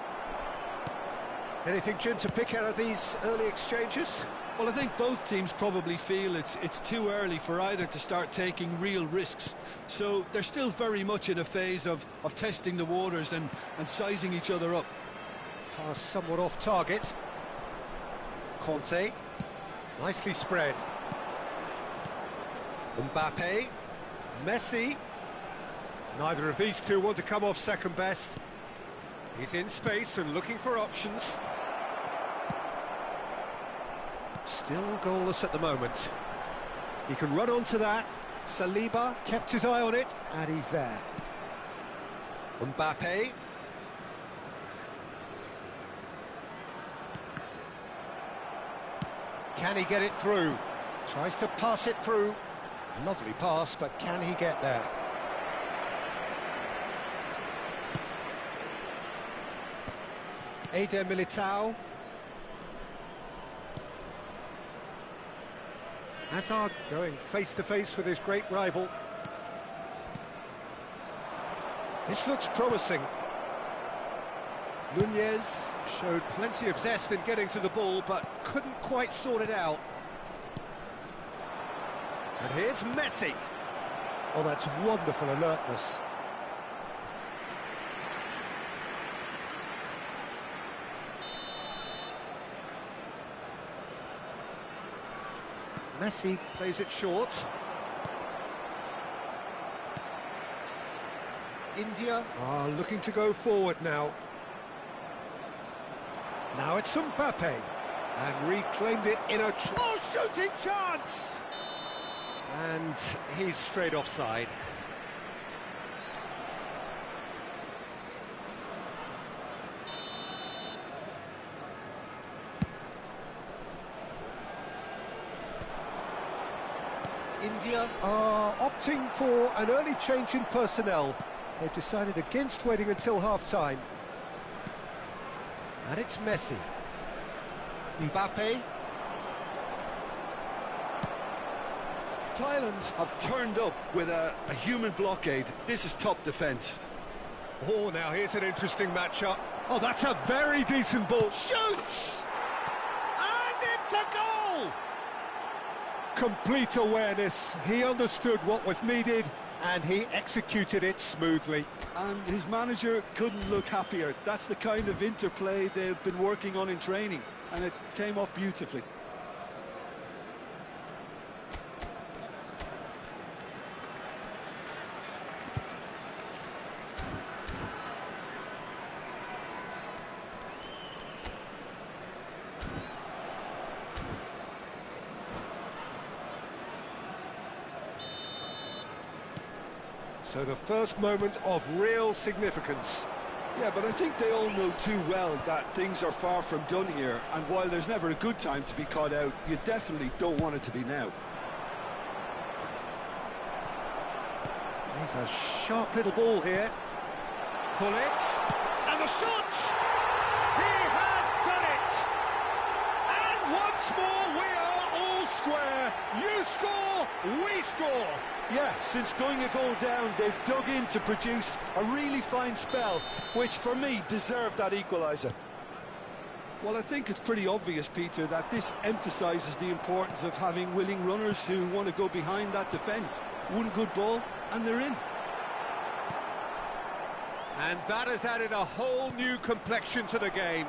Anything, Jim, to pick out of these early exchanges? Well, I think both teams probably feel it's too early for either to start taking real risks. So they're still very much in a phase of testing the waters and sizing each other up. Pass somewhat off target. Conte. Nicely spread. Mbappe. Messi. Neither of these two want to come off second best. He's in space and looking for options. Still goalless at the moment. He can run onto that. Saliba kept his eye on it, and he's there. Mbappe. Can he get it through? Tries to pass it through. Lovely pass, but can he get there? Eder Militao. Hazard going face-to-face with his great rival. This looks promising. Nunez showed plenty of zest in getting to the ball, but couldn't quite sort it out. And here's Messi. Oh, that's wonderful alertness. Messi plays it short. India are looking to go forward now. Now it's Mbappe. And reclaimed it in a... Oh, shooting chance! And he's straight offside. India are opting for an early change in personnel. They've decided against waiting until half-time. And it's Messi. Mbappe. Thailand have turned up with a human blockade. This is top defence. Oh, now here's an interesting matchup. Oh, that's a very decent ball. Shoots! And it's a goal! Complete awareness. He understood what was needed and he executed it smoothly. And his manager couldn't look happier. That's the kind of interplay they've been working on in training, and it came off beautifully. So the first moment of real significance. Yeah, but I think they all know too well that things are far from done here, and while there's never a good time to be caught out, you definitely don't want it to be now. There's a sharp little ball here. Pull it, and the shot! He has done it! And once more we are all square. You score, we score. Yeah, since going a goal down, they've dug in to produce a really fine spell, which for me deserved that equaliser. Well, I think it's pretty obvious, Peter, that this emphasises the importance of having willing runners who want to go behind that defence. One good ball, and they're in. And that has added a whole new complexion to the game.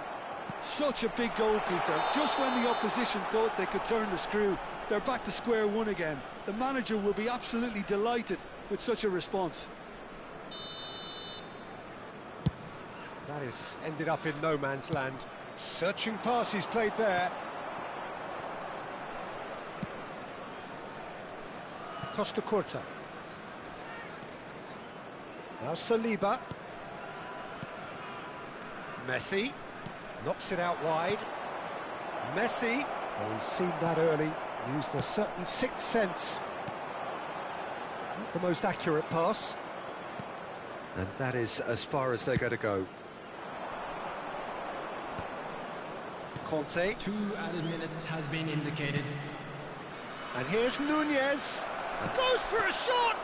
Such a big goal, Peter. Just when the opposition thought they could turn the screw, they're back to square one again. The manager will be absolutely delighted with such a response. That has ended up in no man's land. Searching pass he's played there. Costa Curta. Now Saliba. Messi. Knocks it out wide. Messi. Oh, he's seen that early. Used a certain sixth sense. Not the most accurate pass. And that is as far as they're going to go. Conte. 2 added minutes has been indicated. And here's Nunez. And goes for a shot!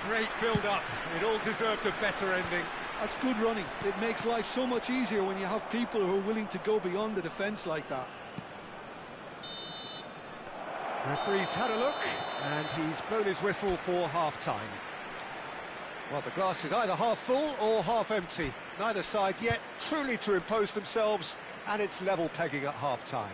Great build-up. It all deserved a better ending. That's good running. It makes life so much easier when you have people who are willing to go beyond the defence like that. Referee's had a look, and he's blown his whistle for half-time. Well, the glass is either half full or half empty. Neither side yet truly to impose themselves, and it's level pegging at half-time.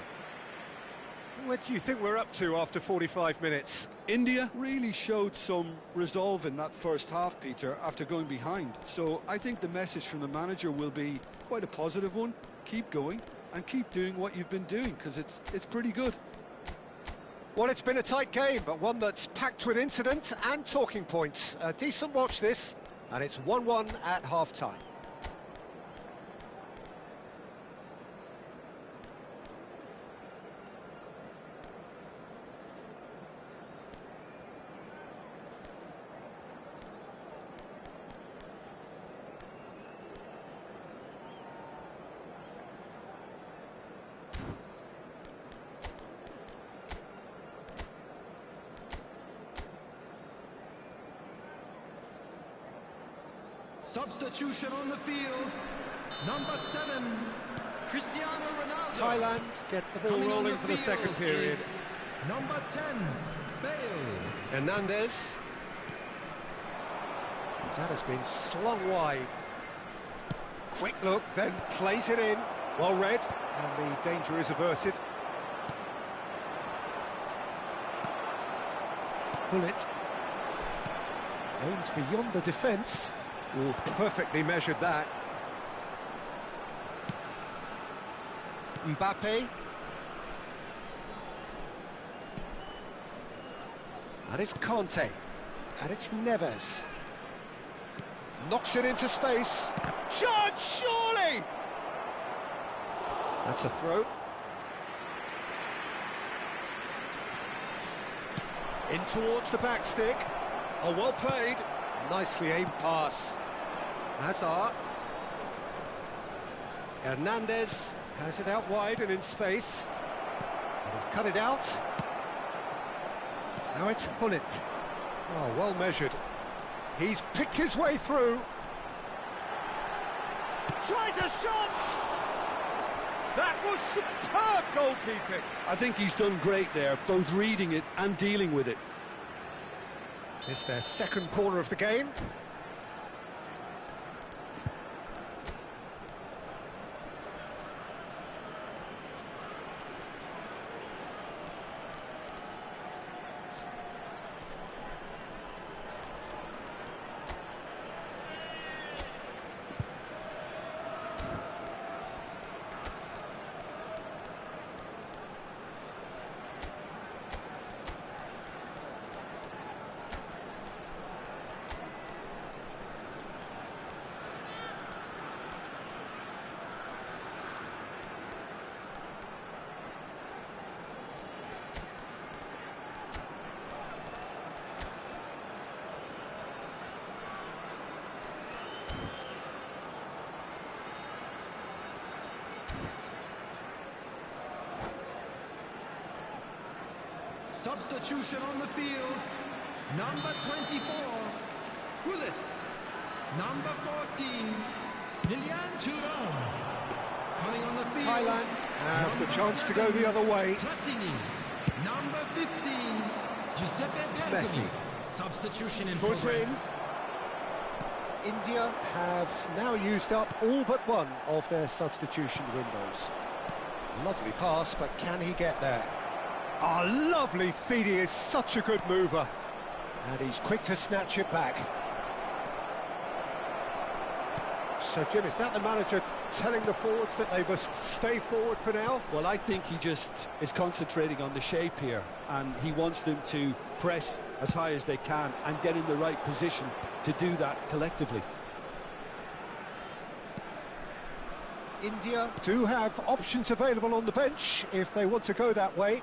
What do you think we're up to after 45 minutes? India really showed some resolve in that first half, Peter, after going behind. So I think the message from the manager will be quite a positive one. Keep going and keep doing what you've been doing, because it's pretty good. Well, it's been a tight game, but one that's packed with incident and talking points. A decent watch this, and it's 1-1 at half-time. Substitution on the field. Number 7, Cristiano Ronaldo. Thailand get the ball rolling for the second period. Number 10, Bale. Hernandez. That has been slung wide. Quick look, then plays it in. Well read, and the danger is averted. Bullet. Aimed beyond the defence. Oh, perfectly measured that. Mbappe. And it's Conte. And it's Neves. Knocks it into space. Shot, surely! That's a throw. In towards the back stick. Oh, well played. Nicely aimed pass. Hazard. Hernandez has it out wide and in space. And he's cut it out. Now it's Hullet. Oh, well measured. He's picked his way through. Tries a shot! That was superb goalkeeping. I think he's done great there, both reading it and dealing with it. It's their second corner of the game. Substitution on the field. Number 24, Hullet. Number 14, Lilian Thuram. Coming on the field. Thailand have the chance to go the other way. Platini. Number 15, Giuseppe Bergomi. Messi. Substitution in Foot progress. in. India have now used up all but one of their substitution windows. Lovely pass, but can he get there? Oh, lovely feed. He is such a good mover. And he's quick to snatch it back. So, Jim, is that the manager telling the forwards that they must stay forward for now? Well, I think he just is concentrating on the shape here, and he wants them to press as high as they can and get in the right position to do that collectively. India do have options available on the bench if they want to go that way.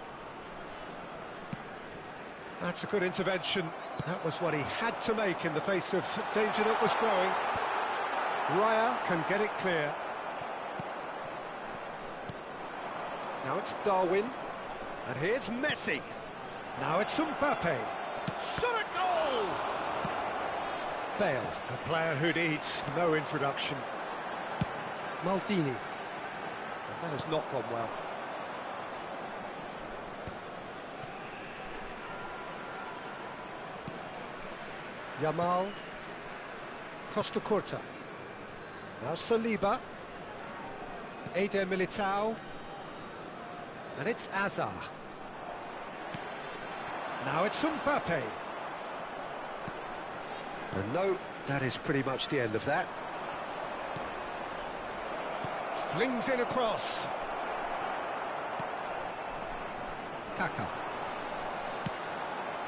That's a good intervention. That was what he had to make in the face of danger that was growing. Raya can get it clear. Now it's Darwin. And here's Messi. Now it's Mbappe. Shot a goal! Bale, a player who needs no introduction. Maldini. That has not gone well. Yamal. Costa Curta. Now Saliba. Eder Militao. And it's Azar. Now it's Mbappe. And no, that is pretty much the end of that. Flings in across. Kaka.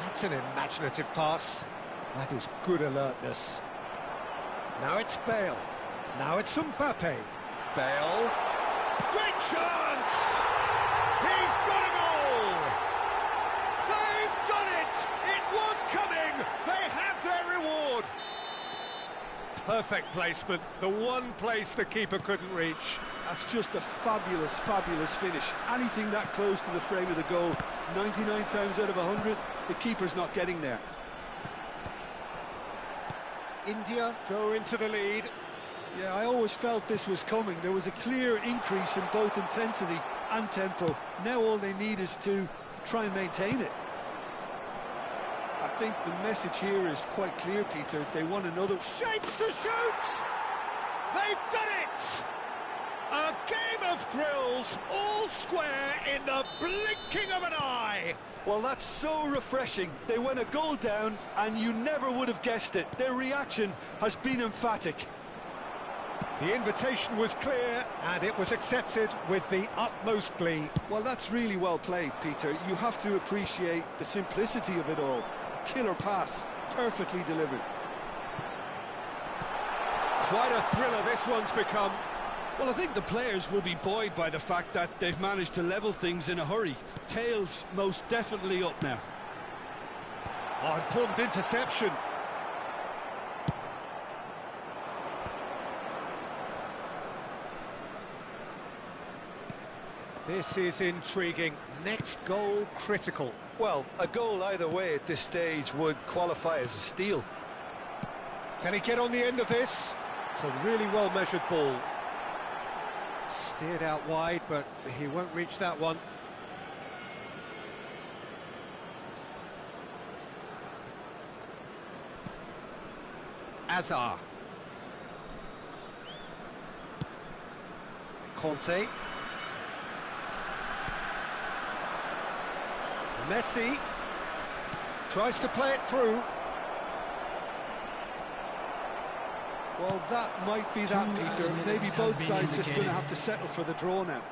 That's an imaginative pass. That is good alertness. Now it's Bale. Now it's Mbappe. Bale. Great chance! He's got a goal! They've done it! It was coming! They have their reward! Perfect placement. The one place the keeper couldn't reach. That's just a fabulous, fabulous finish. Anything that close to the frame of the goal, 99 times out of 100, the keeper's not getting there. India go into the lead. Yeah, I always felt this was coming. There was a clear increase in both intensity and tempo. Now all they need is to try and maintain it. I think the message here is quite clear, Peter. They want another... Shapes to shoot! They've done it! A game of thrills, all square in the blinking of an eye! Well, that's so refreshing. They went a goal down, and you never would have guessed it. Their reaction has been emphatic. The invitation was clear, and it was accepted with the utmost glee. Well, that's really well played, Peter. You have to appreciate the simplicity of it all. A killer pass, perfectly delivered. Quite a thriller this one's become. Well, I think the players will be buoyed by the fact that they've managed to level things in a hurry. Tails most definitely up now. Oh, important interception. This is intriguing. Next goal critical. Well, a goal either way at this stage would qualify as a steal. Can he get on the end of this? It's a really well-measured ball. Steered out wide, but he won't reach that one. Azar. Conte. Messi tries to play it through. Well, that might be that, Peter. Maybe both sides just going to have to settle for the draw now.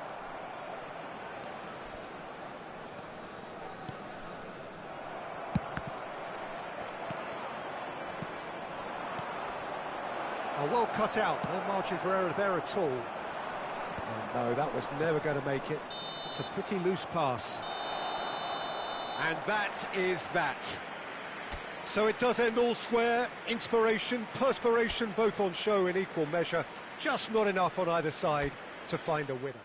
Oh, well cut out, no margin for error there at all. Oh, no, that was never going to make it. It's a pretty loose pass. And that is that. So it does end all square. Inspiration, perspiration, both on show in equal measure. Just not enough on either side to find a winner.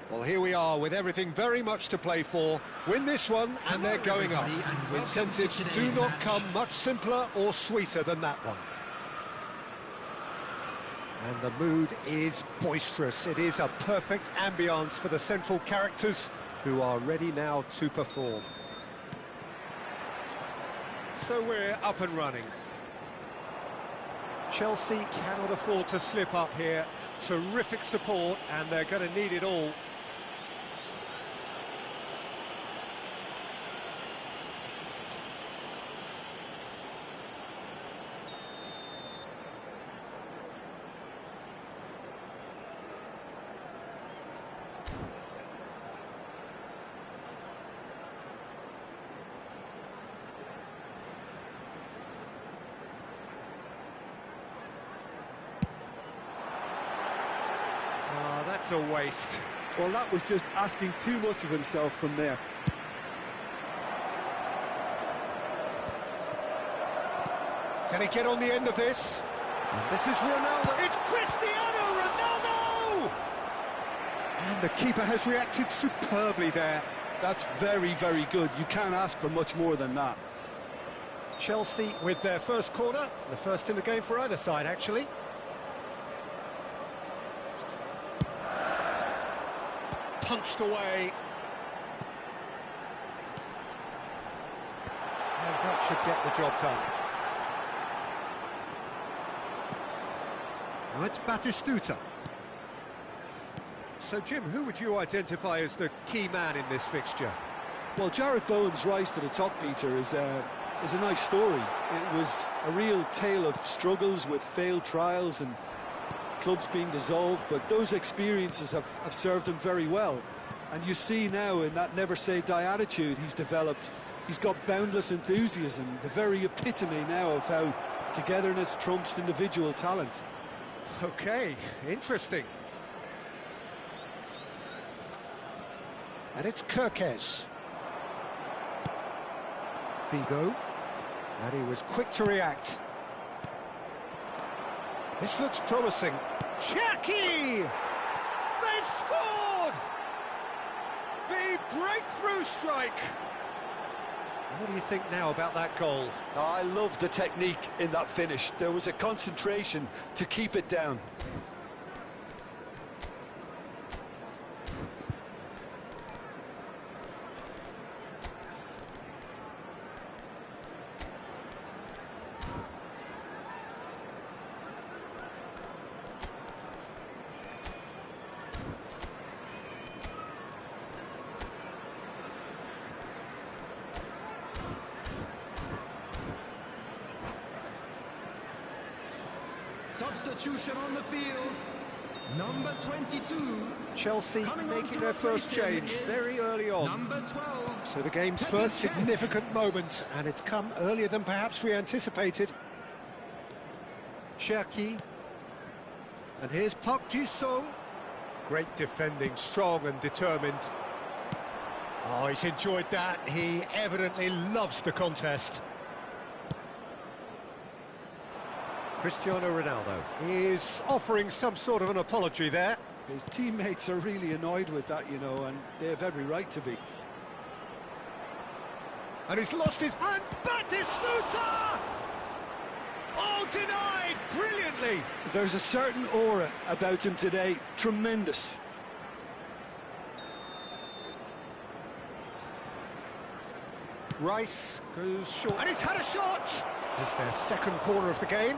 Well, here we are with everything very much to play for. Win this one and they're going up. Incentives do not come much simpler or sweeter than that one. And the mood is boisterous. It is a perfect ambience for the central characters who are ready now to perform. So we're up and running. Chelsea cannot afford to slip up here. Terrific support, and they're going to need it all. That's a waste. Well, that was just asking too much of himself from there. Can he get on the end of this? And this is Ronaldo. It's Cristiano Ronaldo! And the keeper has reacted superbly there. That's very, very good. You can't ask for much more than that. Chelsea with their first corner. The first in the game for either side, actually. Punched away. And that should get the job done. Now it's Batistuta. So, Jim, who would you identify as the key man in this fixture? Well, Jarrod Bowen's rise to the top, Peter, is a nice story. It was a real tale of struggles with failed trials and clubs being dissolved, but those experiences have served him very well. And you see now in that never-say-die attitude he's developed, he's got boundless enthusiasm, the very epitome now of how togetherness trumps individual talent. Okay, interesting. And it's Kirkes. Figo. And he was quick to react. This looks promising. Chucky! They've scored! The breakthrough strike! What do you think now about that goal? Oh, I love the technique in that finish. There was a concentration to keep it down. Substitution on the field, number 22. Chelsea making their first change very early on. Number 12. So the game's first significant moment, and it's come earlier than perhaps we anticipated. Cherki. And here's Park Ji-sung. Great defending, strong and determined. Oh, he's enjoyed that. He evidently loves the contest. Cristiano Ronaldo is offering some sort of an apology there. His teammates are really annoyed with that, you know, and they have every right to be. And he's lost his... And Batistuta! Oh, denied brilliantly! There's a certain aura about him today, tremendous. Rice goes short, and he's had a shot! It's their second corner of the game.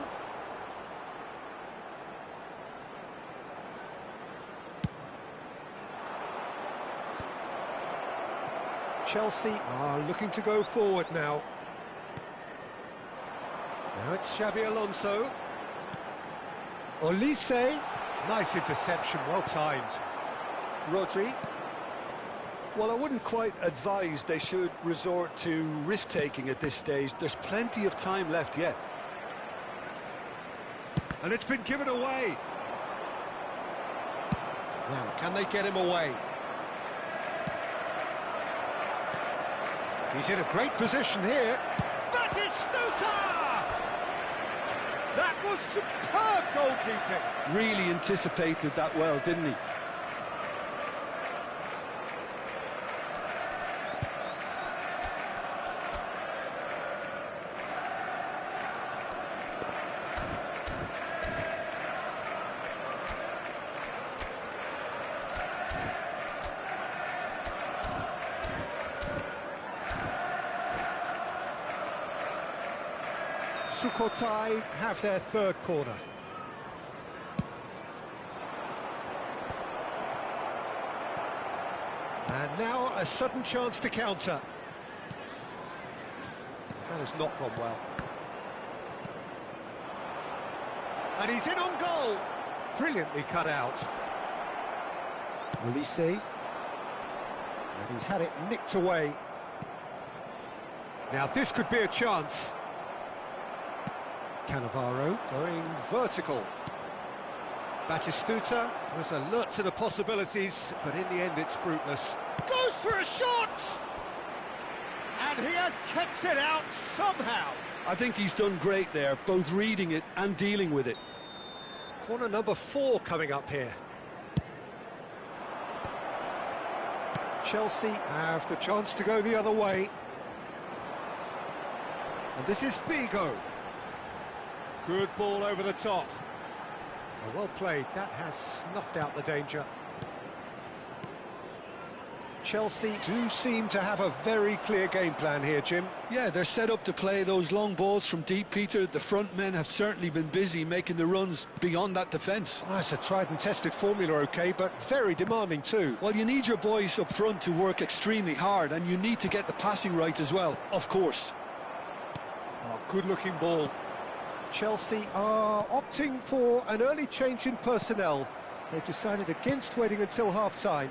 Chelsea are looking to go forward now. Now it's Xabi Alonso. Olise. Nice interception, well timed. Rodri. Well, I wouldn't quite advise they should resort to risk-taking at this stage. There's plenty of time left yet. And it's been given away. Now, can they get him away? He's in a great position here. Batistuta! That was superb goalkeeping. Really anticipated that well, didn't he? Sukhothai have their third corner. And now a sudden chance to counter. That has not gone well. And he's in on goal. Brilliantly cut out. Ulisse. And he's had it nicked away. Now this could be a chance. Cannavaro going vertical. Batistuta was alert to the possibilities, but in the end it's fruitless. Goes for a shot! And he has kept it out somehow. I think he's done great there, both reading it and dealing with it. Corner number 4 coming up here. Chelsea have the chance to go the other way. And this is Figo. Good ball over the top. Oh, well played. That has snuffed out the danger. Chelsea do seem to have a very clear game plan here, Jim. Yeah, they're set up to play those long balls from deep, Peter. The front men have certainly been busy making the runs beyond that defence. Oh, it's a tried and tested formula, OK, but very demanding too. Well, you need your boys up front to work extremely hard, and you need to get the passing right as well, of course. Oh, good-looking ball. Chelsea are opting for an early change in personnel. They've decided against waiting until half-time.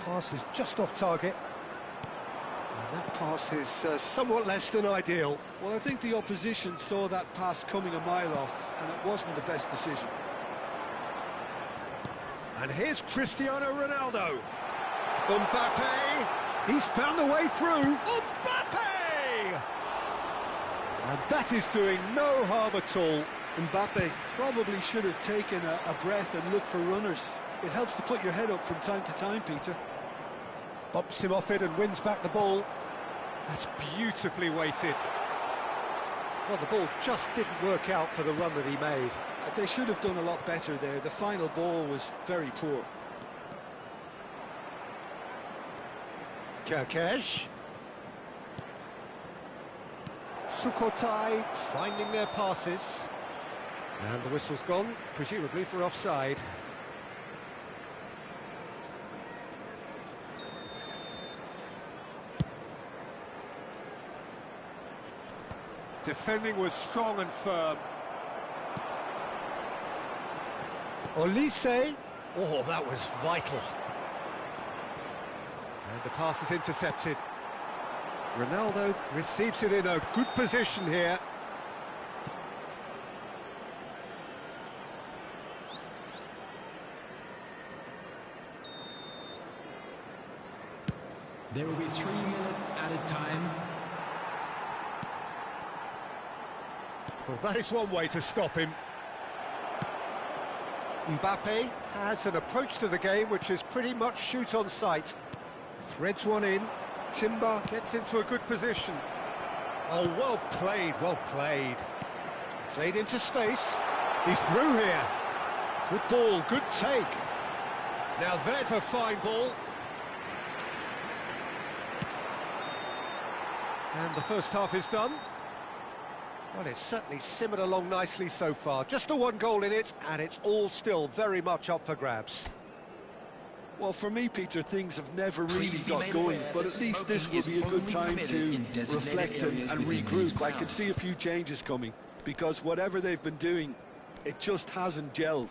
Pass is just off target. And that pass is somewhat less than ideal. Well, I think the opposition saw that pass coming a mile off, and it wasn't the best decision. And here's Cristiano Ronaldo. Mbappe, he's found the way through. Mbappe! And that is doing no harm at all. Mbappe probably should have taken a breath and looked for runners. It helps to put your head up from time to time, Peter. Bumps him off it and wins back the ball. That's beautifully weighted. Well, the ball just didn't work out for the run that he made. They should have done a lot better there. The final ball was very poor. Kerkesh. Sukhothai finding their passes. And the whistle's gone, presumably for offside. Defending was strong and firm. Ulisse. Oh, that was vital. And the pass is intercepted. Ronaldo receives it in a good position here. There will be 3 minutes added time. Well, that is one way to stop him. Mbappe has an approach to the game which is pretty much shoot on sight. Threads one in. Timber gets into a good position. Oh, well played, well played. Played into space. He's through here. Good ball, good take. Now there's a fine ball. And the first half is done. Well, it's certainly simmered along nicely so far. Just the one goal in it, and it's all still very much up for grabs. Well, for me, Peter, things have never really got going, but at least this will be a good time to reflect and regroup. I can see a few changes coming, because whatever they've been doing, it just hasn't gelled.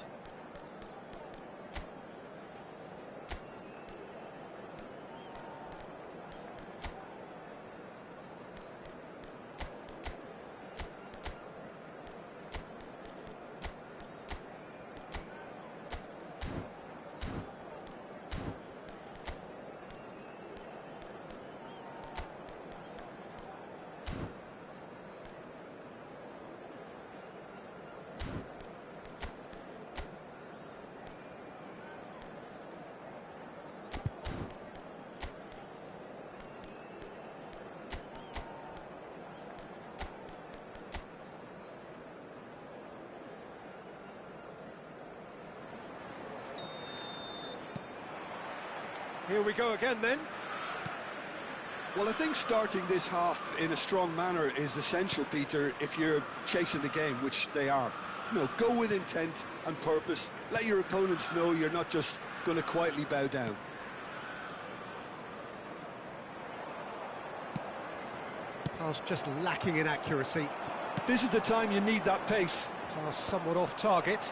Here we go again then. Well, I think starting this half in a strong manner is essential, Peter, if you're chasing the game, which they are. You know, go with intent and purpose. Let your opponents know you're not just going to quietly bow down. Pass just lacking in accuracy. This is the time you need that pace. Pass somewhat off target.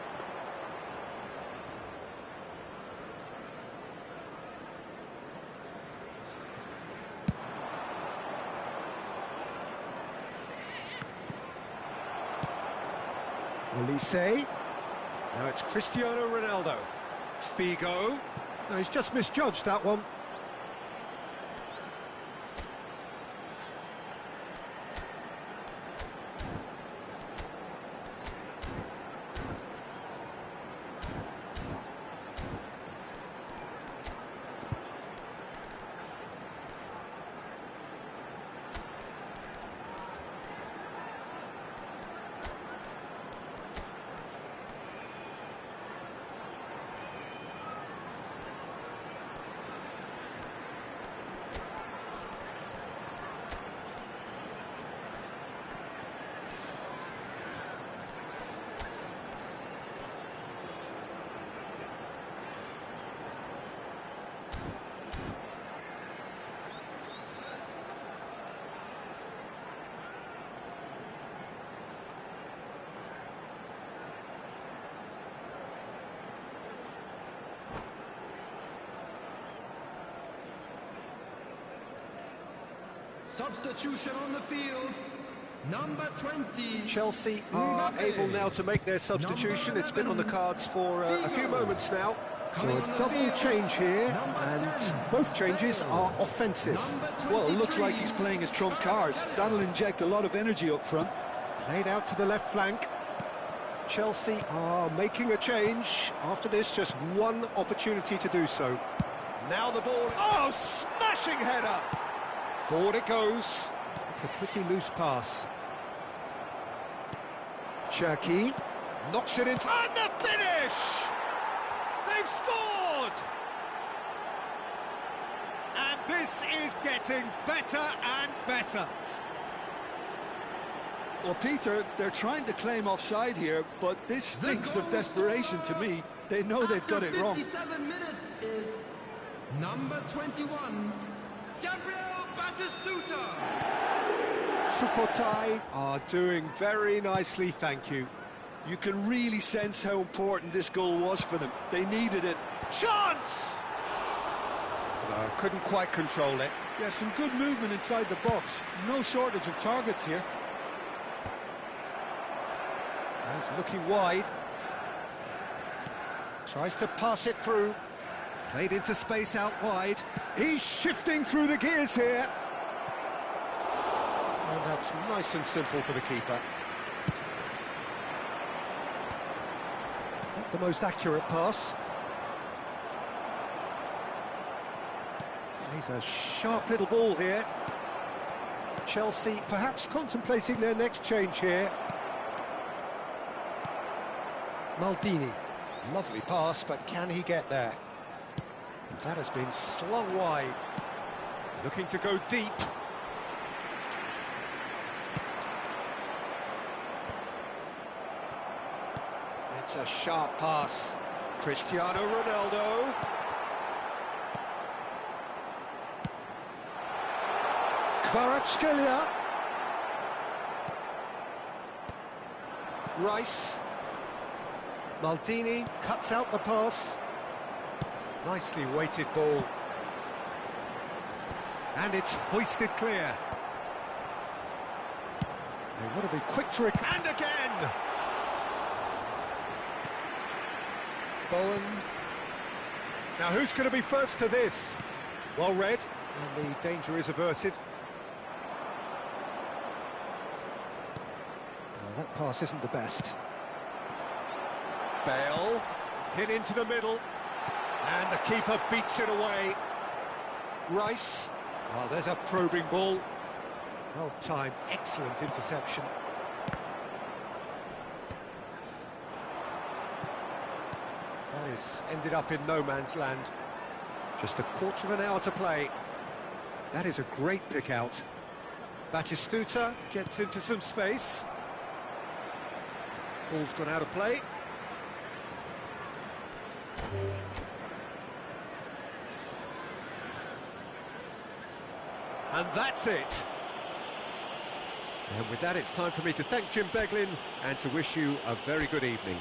Olise. Now it's Cristiano Ronaldo. Figo. No, he's just misjudged that one. Substitution on the field, number 20. Chelsea are able now to make their substitution. It's been on the cards for a few moments now. So a double change here, and both changes are offensive. Well, it looks like he's playing his trump card. That'll inject a lot of energy up front. Played out to the left flank. Chelsea are making a change. After this, just one opportunity to do so. Now the ball... Oh, smashing header! Forward it goes. It's a pretty loose pass. Cherki knocks it into... And the finish! They've scored! And this is getting better and better. Well, Peter, they're trying to claim offside here, but this stinks of desperation to me. They know they've got it wrong. 57 minutes is number 21, Gabriel Batistuta. Sukhothai are doing very nicely, thank you. You can really sense how important this goal was for them. They needed it. Chance! No, couldn't quite control it. Yeah, some good movement inside the box. No shortage of targets here. He's looking wide. Tries to pass it through. Played into space out wide. He's shifting through the gears here. And that's nice and simple for the keeper. Not the most accurate pass. He's a sharp little ball here. Chelsea perhaps contemplating their next change here. Maldini. Lovely pass, but can he get there? That has been slung wide. Looking to go deep. It's a sharp pass. Cristiano Ronaldo. Kvaratskhelia. Rice. Maldini cuts out the pass. Nicely weighted ball. And it's hoisted clear. They want to be quick to recover. And again! Bowen. Now who's going to be first to this? Well read, and the danger is averted. Well, that pass isn't the best. Bale, hit into the middle, and the keeper beats it away. Rice, oh, there's a probing ball. Well timed, excellent interception. That is ended up in no man's land. Just a quarter of an hour to play. That is a great pick out. Batistuta gets into some space. Ball's gone out of play. And that's it. And with that, it's time for me to thank Jim Beglin and to wish you a very good evening.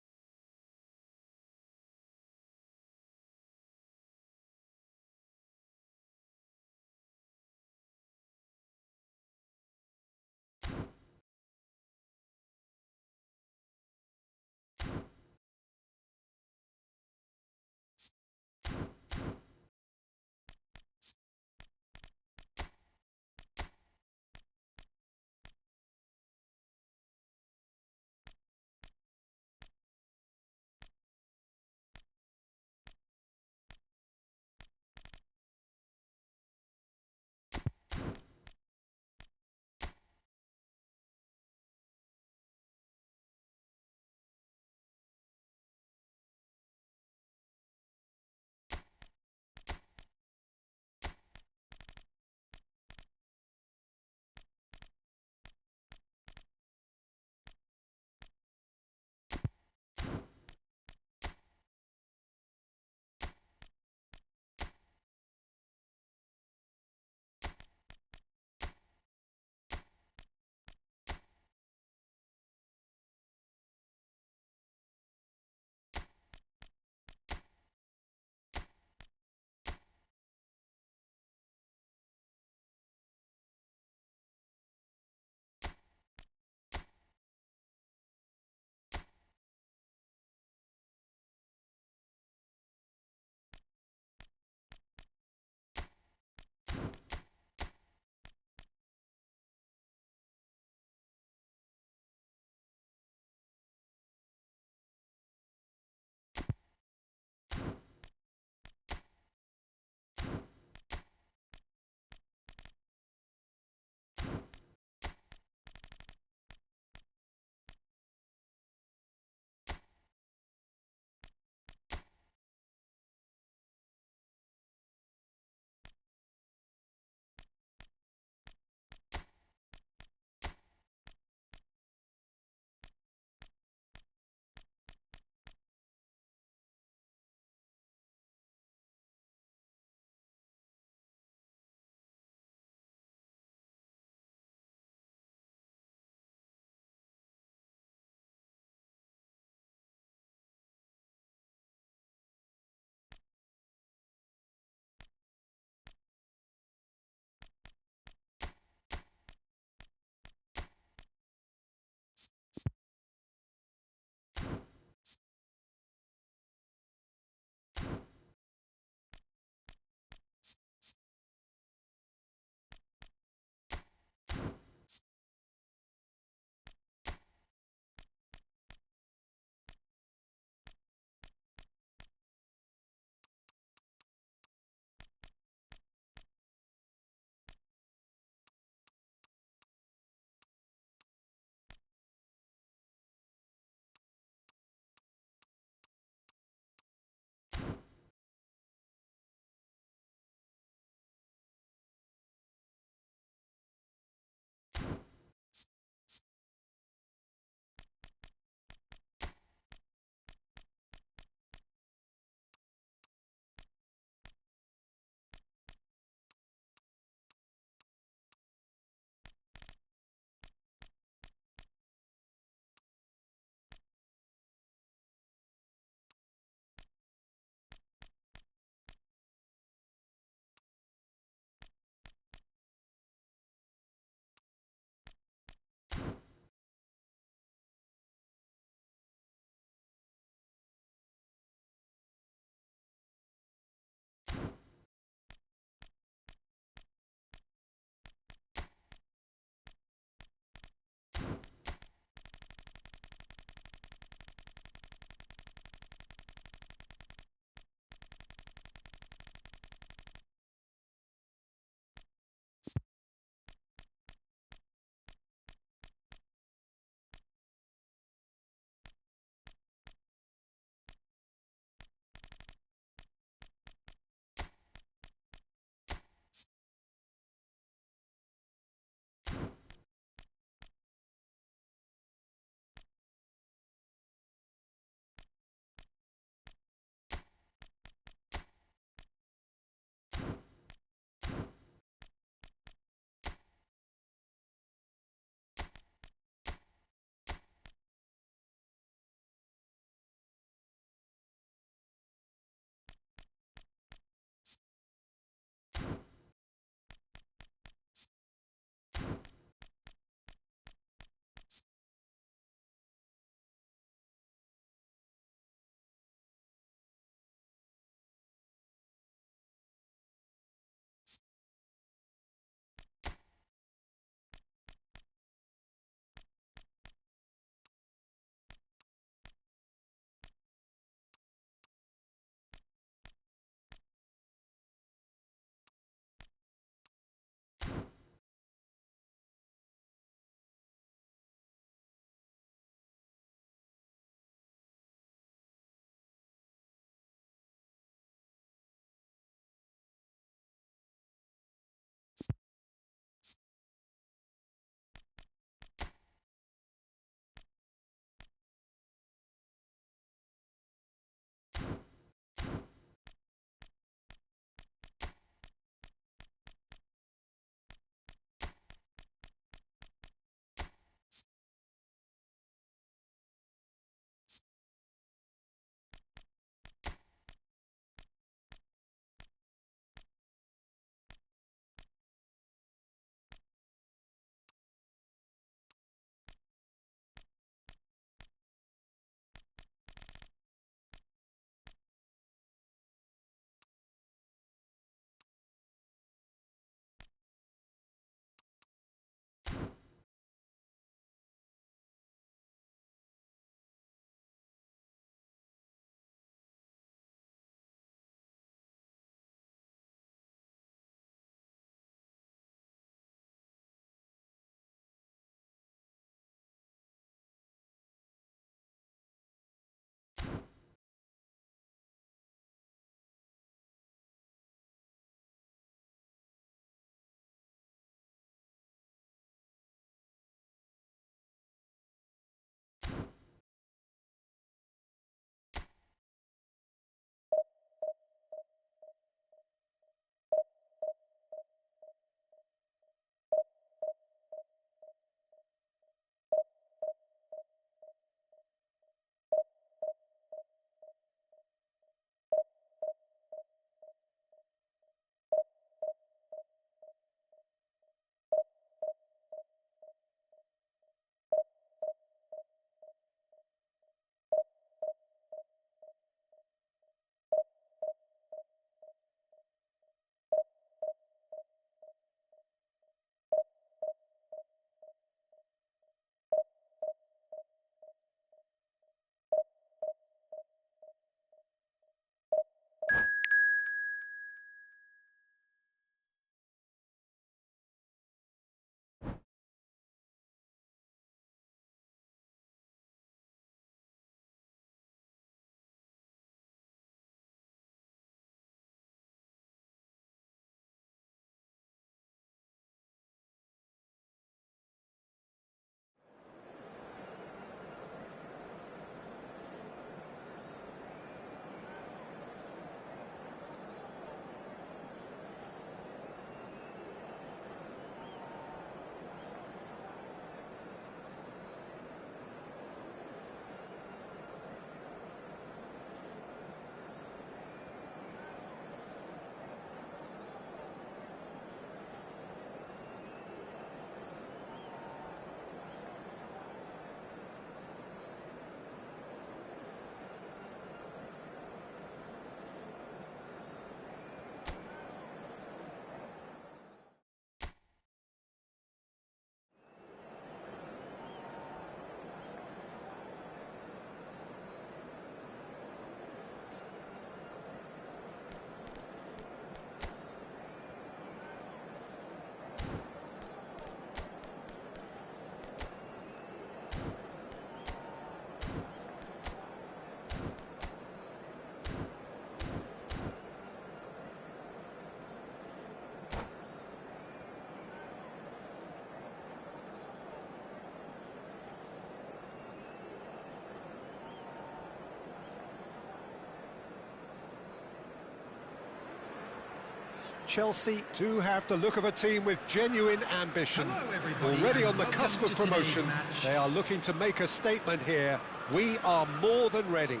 Chelsea do have the look of a team with genuine ambition. Hello, everybody, Already on and the welcome cusp to of today's promotion, match. they are looking to make a statement here. We are more than ready.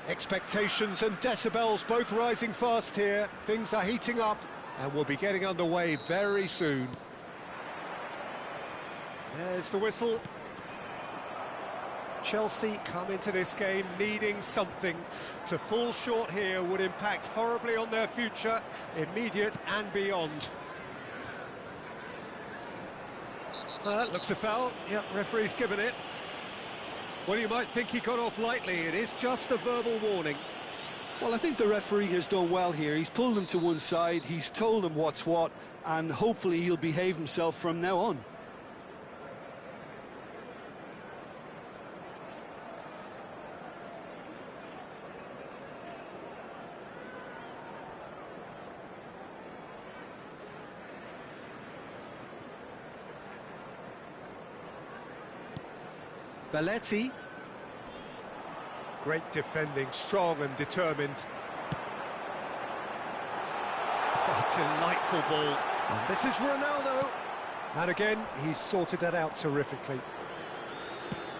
Expectations and decibels both rising fast here. Things are heating up and we'll be getting underway very soon. There's the whistle. Chelsea come into this game needing something. To fall short here would impact horribly on their future, immediate and beyond. That looks a foul. Yep, referee's given it. Well, you might think he got off lightly. It is just a verbal warning. Well, I think the referee has done well here. He's pulled him to one side, he's told him what's what, and hopefully he'll behave himself from now on. Belletti. Great defending, strong and determined. Oh, delightful ball. And this is Ronaldo. And again, he's sorted that out terrifically.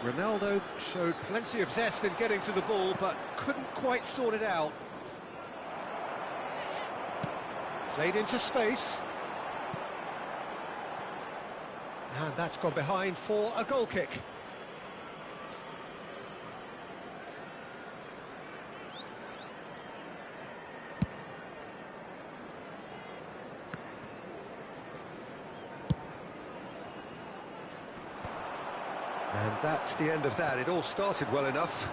Ronaldo showed plenty of zest in getting to the ball, but couldn't quite sort it out. Played into space. And that's gone behind for a goal kick. And that's the end of that. It all started well enough.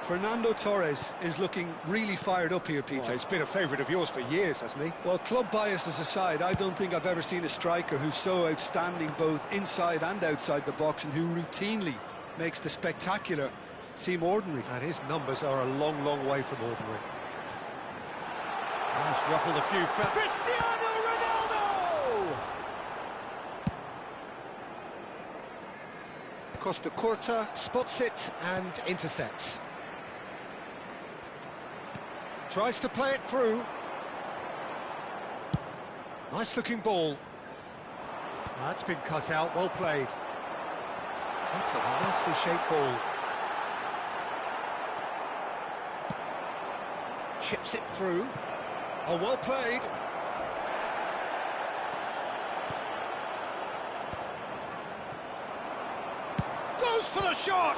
Fernando Torres is looking really fired up here, Peter. Well, he's been a favourite of yours for years, hasn't he? Well, club biases aside, I don't think I've ever seen a striker who's so outstanding both inside and outside the box and who routinely makes the spectacular seem ordinary. And his numbers are a long, long way from ordinary. He's ruffled a few feathers. Cristiano Ronaldo! Costa Curta spots it and intercepts. Tries to play it through. Nice looking ball. That's been cut out, well played. That's a nicely shaped ball. Chips it through. Oh, well played. Goes for the shot!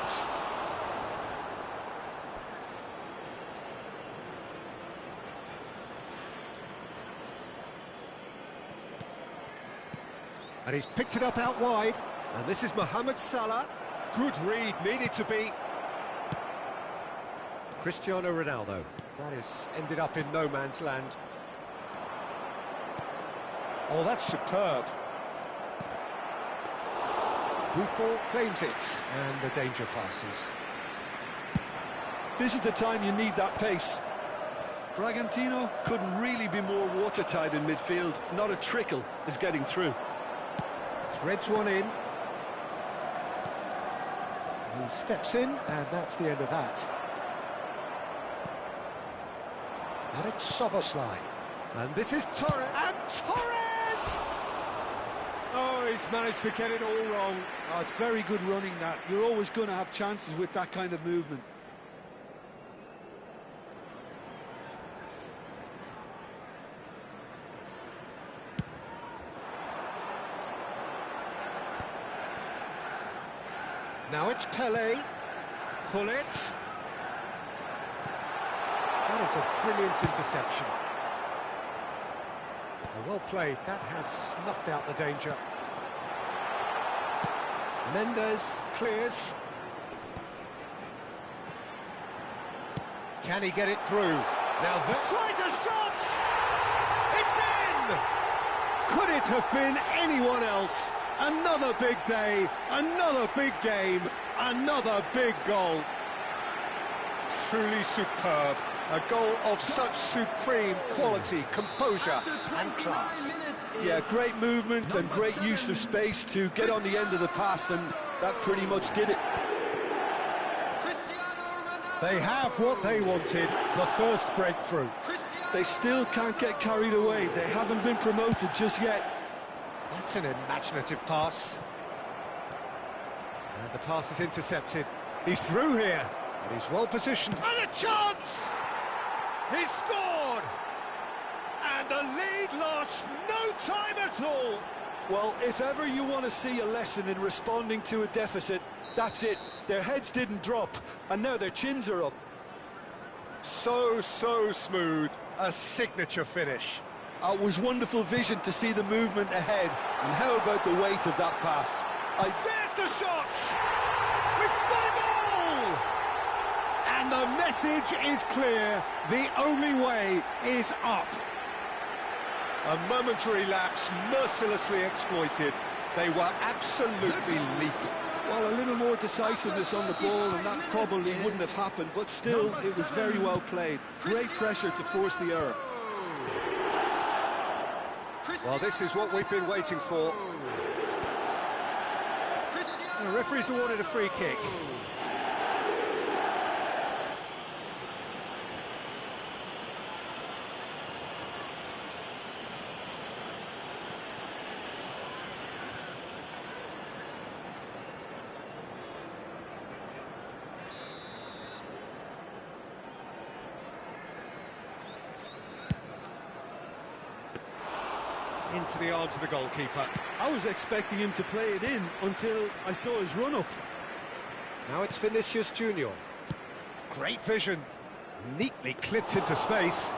And he's picked it up out wide. And this is Mohamed Salah. Good read, needed to be. Cristiano Ronaldo. That has ended up in no man's land. Oh, that's superb. Buffon claims it, and the danger passes. This is the time you need that pace. Bragantino couldn't really be more watertight in midfield. Not a trickle is getting through. Threads one in. He steps in, and that's the end of that. And it's Soboslai. And this is Torres. And Torres! Oh, he's managed to get it all wrong. Oh, it's very good running, that. You're always going to have chances with that kind of movement. Now it's Pele. Hullet. That is a brilliant interception. Well played. That has snuffed out the danger. Mendes clears. Can he get it through? Now that tries a shot! It's in! Could it have been anyone else? Another big day, another big game, another big goal. Truly superb. A goal of such supreme quality, composure and class. Yeah, great movement and great use of space to get on the end of the pass, and that pretty much did it. Cristiano They have what they wanted, the first breakthrough. They still can't get carried away. They haven't been promoted just yet. That's an imaginative pass. And the pass is intercepted. He's through here, and he's well positioned. And a chance! He scored! And the lead lost no time at all. Well, if ever you want to see a lesson in responding to a deficit, that's it. Their heads didn't drop, and now their chins are up. So smooth. A signature finish. It was wonderful vision to see the movement ahead. And how about the weight of that pass? There's the shot! We've got a goal! And the message is clear. The only way is up. A momentary lapse mercilessly exploited. They were absolutely lethal. Well, a little more decisiveness on the ball and that probably wouldn't have happened, but still, it was very well played. Great pressure to force the error. Well, this is what we've been waiting for. The referee's awarded a free kick. Into the arms of the goalkeeper. I was expecting him to play it in until I saw his run-up. Now it's Vinicius Junior. Great vision. Neatly clipped into space.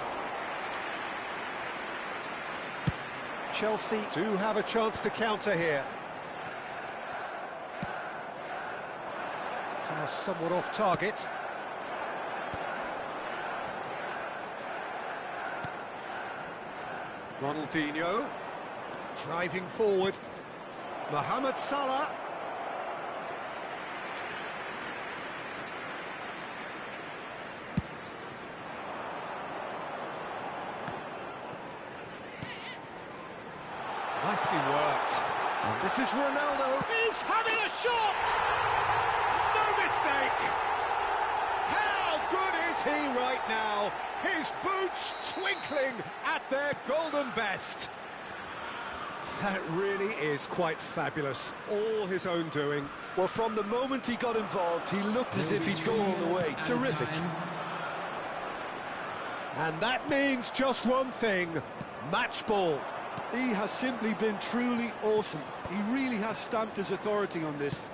Chelsea do have a chance to counter here. Pass somewhat off target. Ronaldinho. Driving forward. Mohamed Salah. Nicely worked. And this is Ronaldo. He's having a shot! No mistake! How good is he right now? His boots twinkling at their golden best. That really is quite fabulous. All his own doing. Well, from the moment he got involved, he looked as if he'd go all the way. Terrific. And that means just one thing. Match ball. He has simply been truly awesome. He really has stamped his authority on this.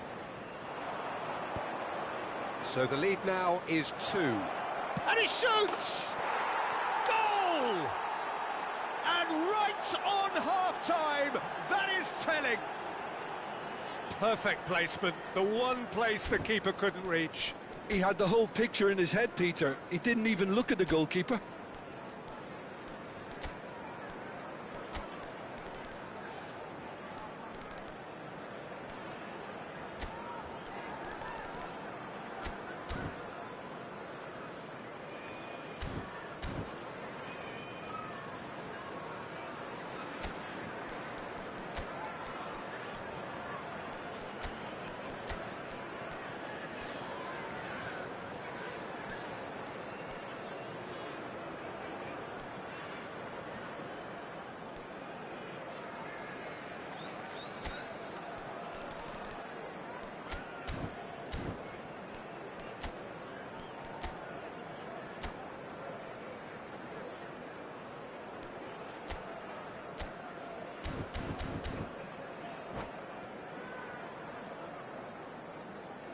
So the lead now is 2. And he shoots! Goal! And right on half-time, that is telling. Perfect placement, the one place the keeper couldn't reach. He had the whole picture in his head, Peter. He didn't even look at the goalkeeper.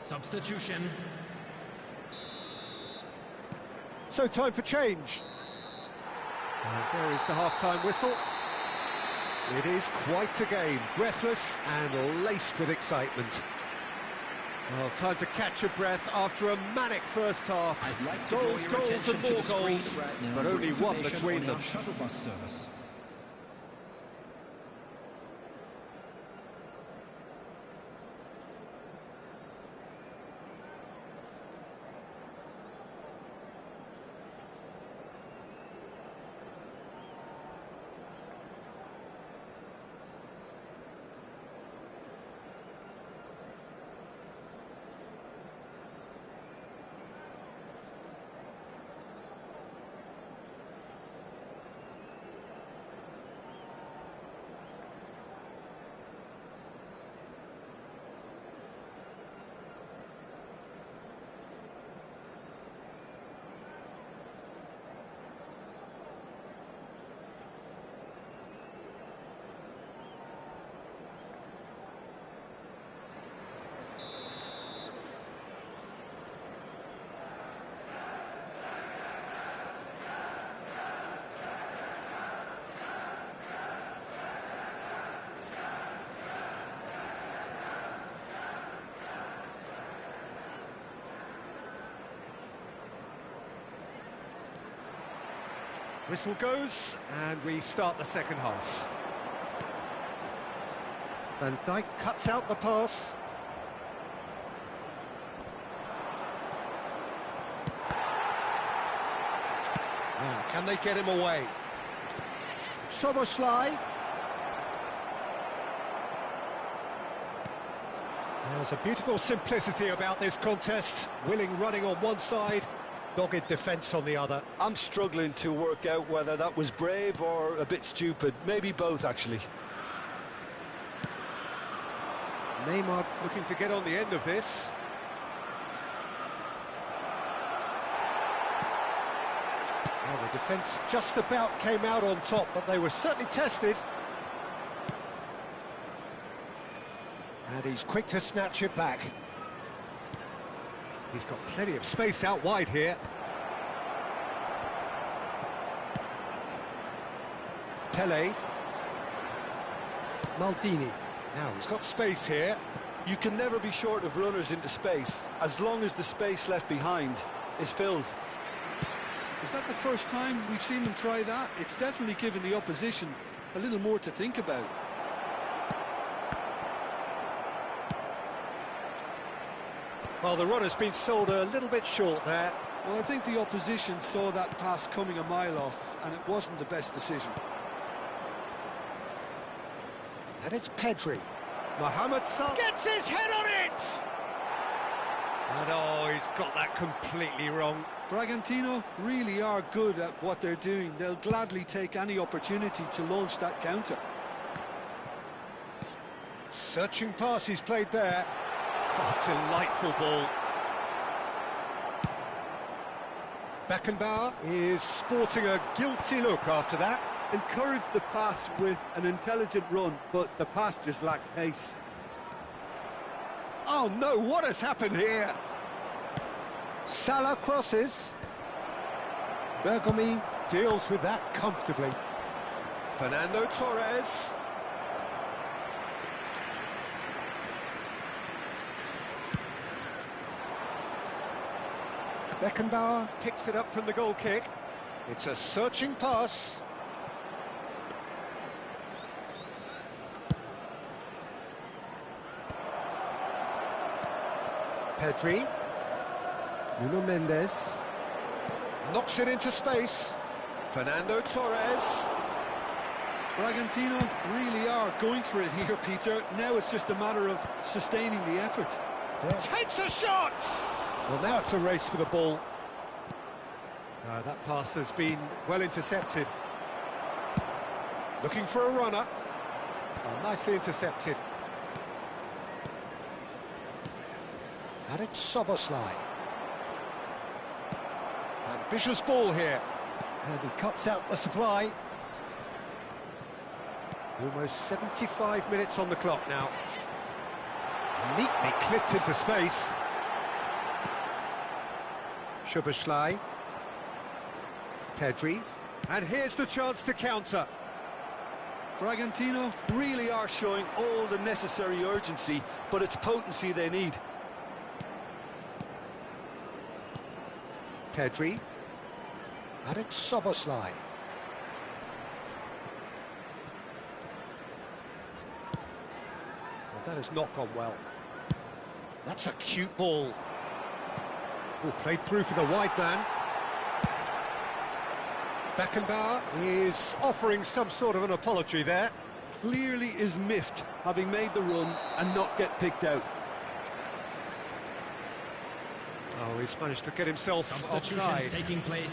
Substitution. So time for change. And there is the half-time whistle. It is quite a game, breathless and laced with excitement. Well, time to catch your breath after a manic first half. Goals and more goals, but only one between them. Shuttle bus service. Whistle goes, and we start the second half. Van Dijk cuts out the pass. Now, can they get him away? Szoboszlai. There's a beautiful simplicity about this contest. Willing running on one side, dogged defence on the other. I'm struggling to work out whether that was brave or a bit stupid. Maybe both, actually. Neymar looking to get on the end of this. Well, the defence just about came out on top, but they were certainly tested. And he's quick to snatch it back. He's got plenty of space out wide here. Pele. Maldini. Now he's got space here. You can never be short of runners into space, as long as the space left behind is filled. Is that the first time we've seen them try that? It's definitely given the opposition a little more to think about. Well, the runner's been sold a little bit short there. Well, I think the opposition saw that pass coming a mile off, and it wasn't the best decision. And it's Pedri. Mohamed Salah gets his head on it! And oh, he's got that completely wrong. Bragantino really are good at what they're doing. They'll gladly take any opportunity to launch that counter. Searching pass he's played there. Oh, delightful ball. Beckenbauer is sporting a guilty look after that. Encouraged the pass with an intelligent run, but the pass just lacked pace. Oh no, what has happened here? Salah crosses. Bergomi deals with that comfortably. Fernando Torres. Beckenbauer picks it up from the goal kick. It's a searching pass. Pedri. Nuno Mendes. Knocks it into space. Fernando Torres. Bragantino really are going for it here, Peter. Now it's just a matter of sustaining the effort. Takes a shot! Well, now it's a race for the ball. That pass has been well intercepted. Looking for a runner. Well, nicely intercepted. And it's Szoboszlai. Ambitious ball here. And he cuts out the supply. Almost 75 minutes on the clock now. Neatly clipped into space. Szoboszlai. Pedri. And here's the chance to counter. Bragantino really are showing all the necessary urgency, but it's potency they need. Pedri. And it's Szoboszlai. Well, that has not gone well. That's a cute ball. Oh, played through for the wide man. Beckenbauer is offering some sort of an apology there. Clearly is miffed, having made the run and not get picked out. Oh, he's managed to get himself Substitutions offside. taking place.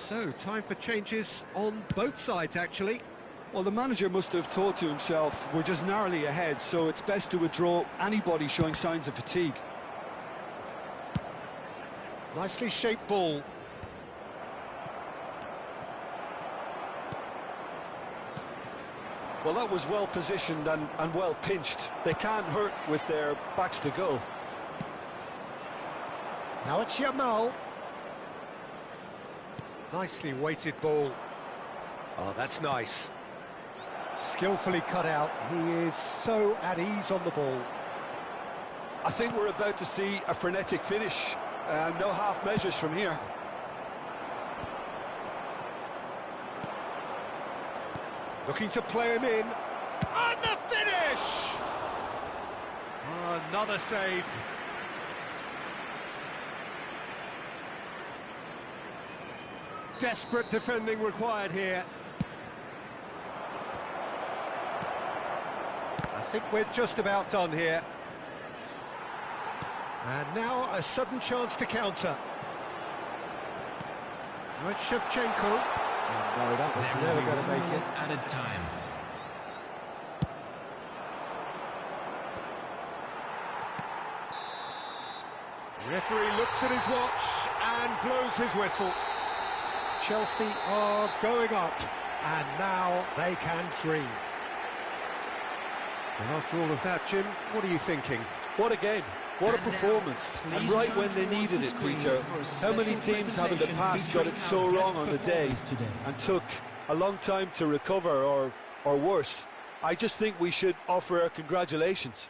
So, time for changes on both sides, actually. Well, the manager must have thought to himself, we're just narrowly ahead, so it's best to withdraw anybody showing signs of fatigue. Nicely shaped ball. Well, that was well positioned and well pinched. They can't hurt with their backs to goal. Now it's Yamal. Nicely weighted ball. Oh, that's nice. Skillfully cut out. He is so at ease on the ball. I think we're about to see a frenetic finish. No half measures from here. Looking to play him in. And the finish! Oh, another save. Desperate defending required here. I think we're just about done here. And now a sudden chance to counter. Now it's Shevchenko. Oh, no, that was never going to make it. Added time. Referee looks at his watch and blows his whistle. Chelsea are going up, and now they can dream. And after all of that, Jim, what are you thinking? What a game. What a performance. And right when they needed it, Peter. How many teams have in the past got it so wrong on the day and took a long time to recover or worse? I just think we should offer our congratulations.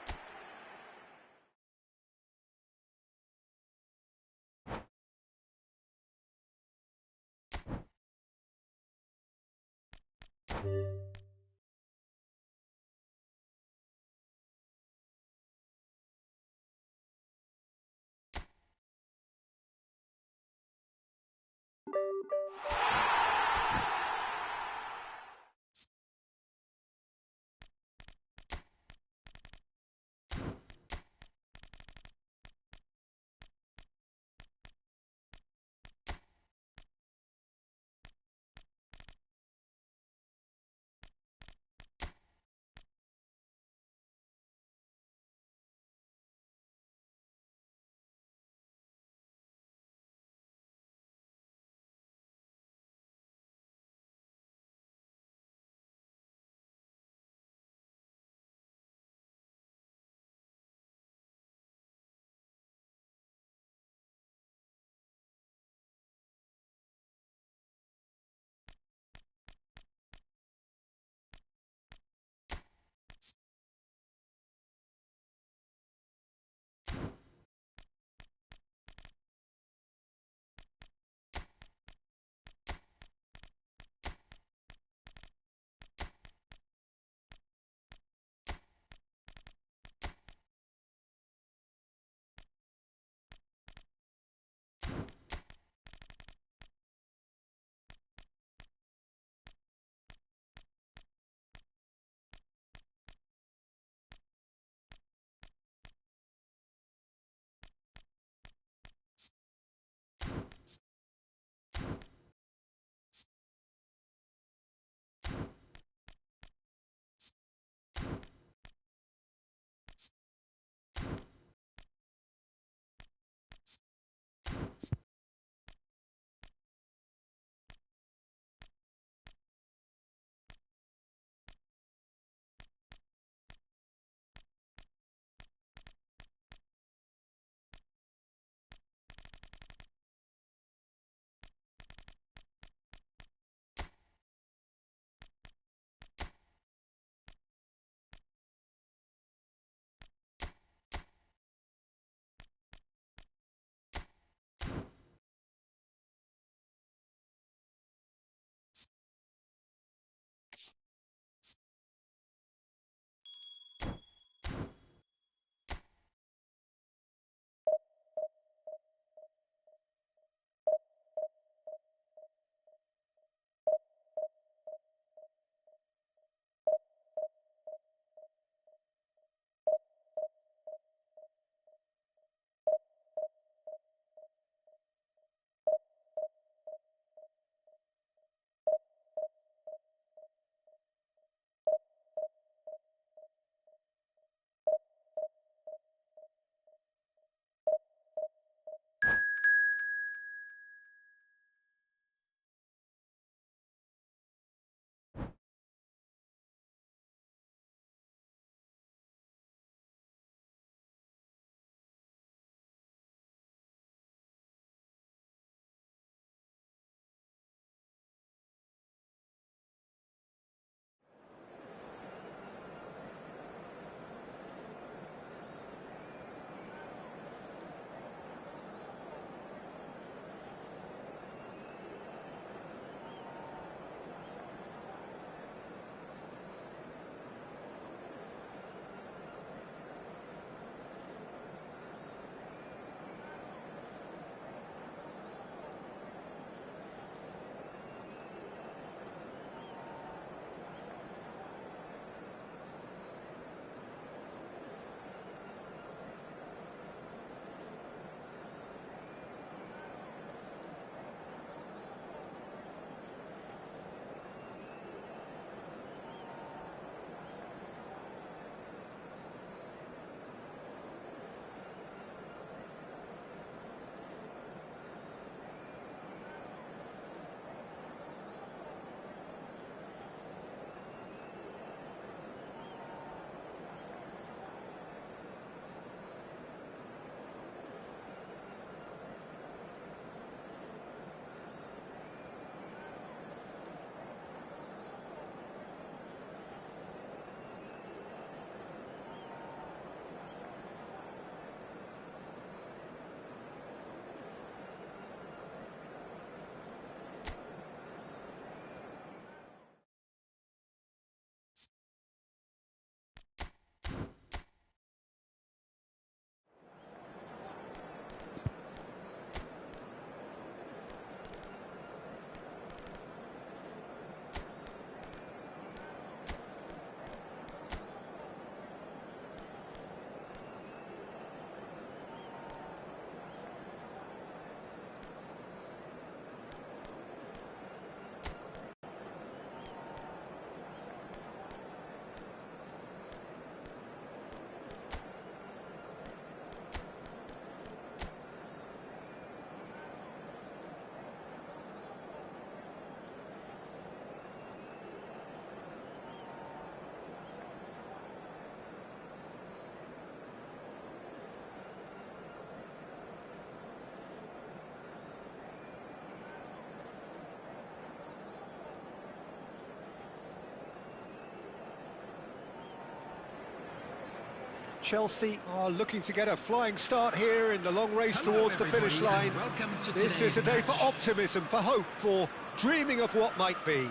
Chelsea are looking to get a flying start here in the long race Hello, towards the finish everybody, line. and welcome to This today's is a day match. for optimism, for hope, for dreaming of what might be.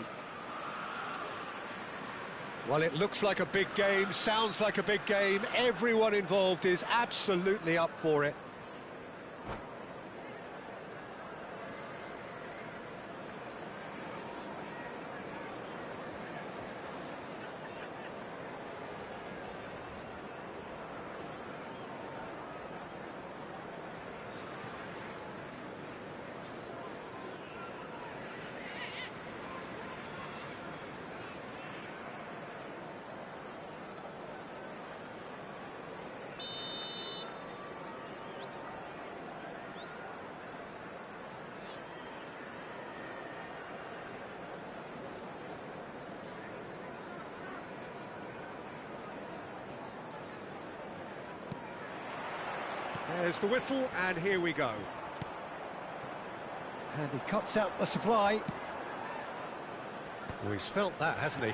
Well, it looks like a big game, sounds like a big game. Everyone involved is absolutely up for it. There's the whistle, and here we go. And he cuts out the supply. Oh, he's felt that, hasn't he?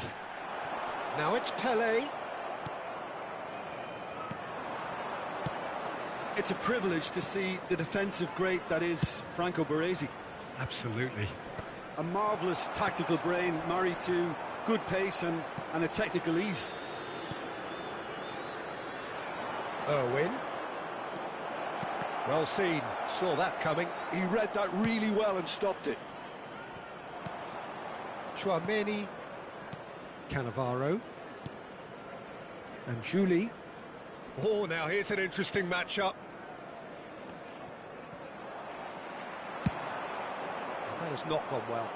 Now it's Pelé. It's a privilege to see the defensive great that is Franco Baresi. Absolutely. A marvellous tactical brain married to good pace and a technical ease. Irwin. Well seen, saw that coming. He read that really well and stopped it. Chouameni, Cannavaro, and Julie. Oh, now here's an interesting matchup. That has not gone well.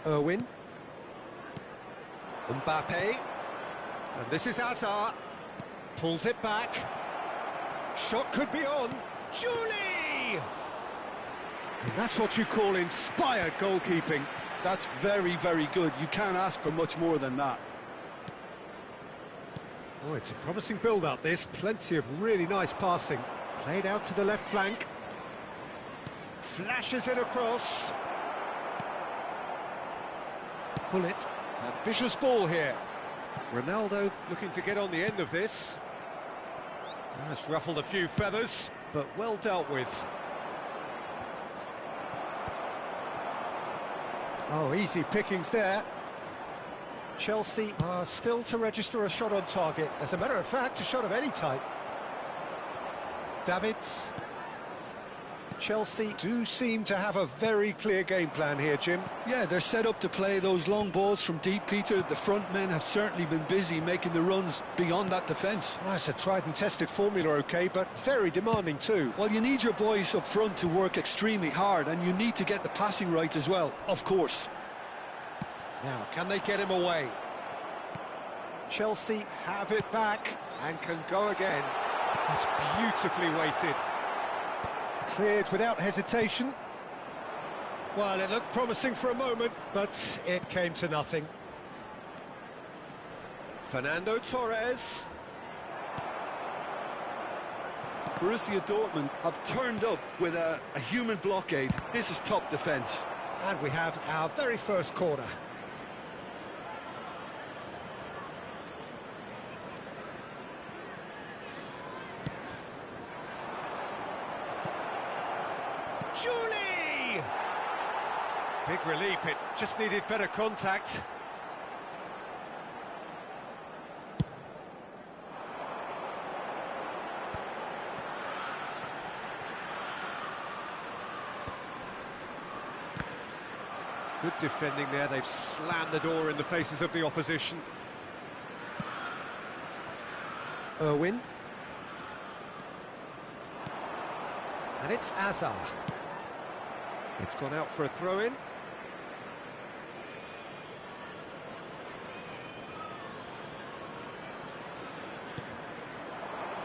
Irwin. Mbappe. And this is Hazard. Pulls it back. Shot could be on. Julie! And that's what you call inspired goalkeeping. That's very, very good. You can't ask for much more than that. Oh, it's a promising build-up, this. Plenty of really nice passing. Played out to the left flank. Flashes it across. Pull it. Ambitious ball here. Ronaldo looking to get on the end of this. That's ruffled a few feathers, but well dealt with. Oh, easy pickings there. Chelsea are still to register a shot on target. As a matter of fact, a shot of any type. Davids. Chelsea do seem to have a very clear game plan here, Jim. Yeah, they're set up to play those long balls from deep, Peter. The front men have certainly been busy making the runs beyond that defence. Well, it's a tried and tested formula, OK, but very demanding too. Well, you need your boys up front to work extremely hard, and you need to get the passing right as well, of course. Now, can they get him away? Chelsea have it back and can go again. That's beautifully weighted. Cleared without hesitation. Well, it looked promising for a moment, but it came to nothing. Fernando Torres. Borussia Dortmund have turned up with a human blockade. This is top defence. And we have our very first corner. Julie! Big relief, it just needed better contact. Good defending there, they've slammed the door in the faces of the opposition. Irwin. And it's Hazard. It's gone out for a throw-in.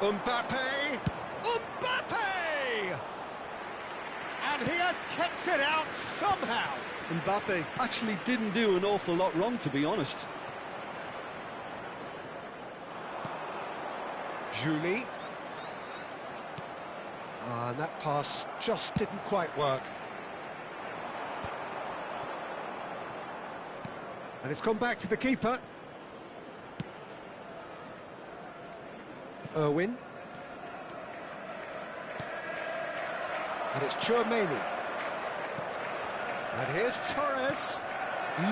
Mbappe! Mbappe! And he has kept it out somehow. Mbappe actually didn't do an awful lot wrong, to be honest. Julie. And that pass just didn't quite work. And it's gone back to the keeper. Irwin. And it's Chouameni. And here's Torres.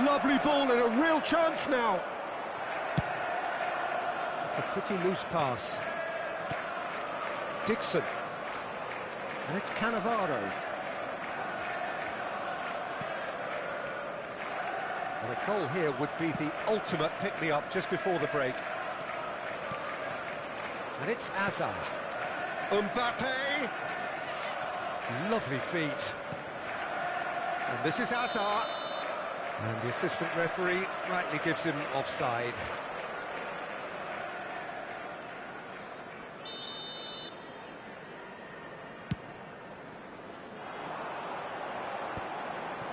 Lovely ball and a real chance now. It's a pretty loose pass. Dixon. And it's Cannavaro. And a goal here would be the ultimate pick-me-up just before the break. And it's Hazard. Mbappe. Lovely feet. And this is Hazard. And the assistant referee rightly gives him offside.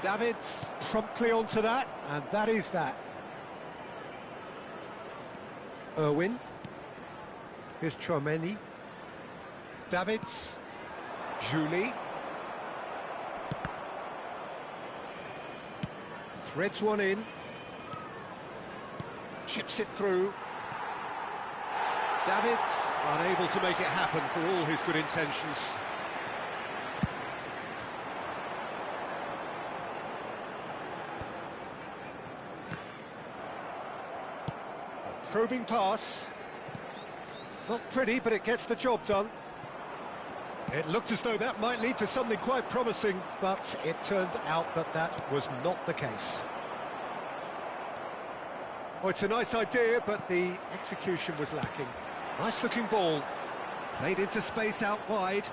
Davids promptly onto that, and that is that. Irwin. Here's Chouameni. Davids. Julie. Threads one in. Chips it through. Davids unable to make it happen for all his good intentions. A probing pass. Not pretty, but it gets the job done. It looked as though that might lead to something quite promising, but it turned out that that was not the case. Oh, it's a nice idea, but the execution was lacking. Nice-looking ball. Played into space out wide.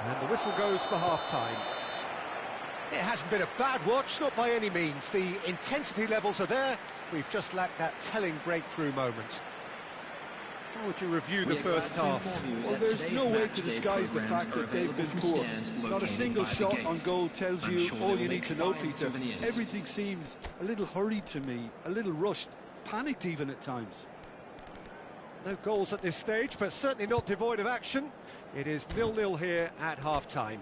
And the whistle goes for half-time. It hasn't been a bad watch, not by any means. The intensity levels are there. We've just lacked that telling breakthrough moment. How would you review the first half? Well, there's no way to disguise the fact that they've been poor. Not a single shot on goal tells you all you need to know, Peter. Everything seems a little hurried to me, a little rushed, panicked even at times. No goals at this stage, but certainly not devoid of action. It is 0-0 here at half-time.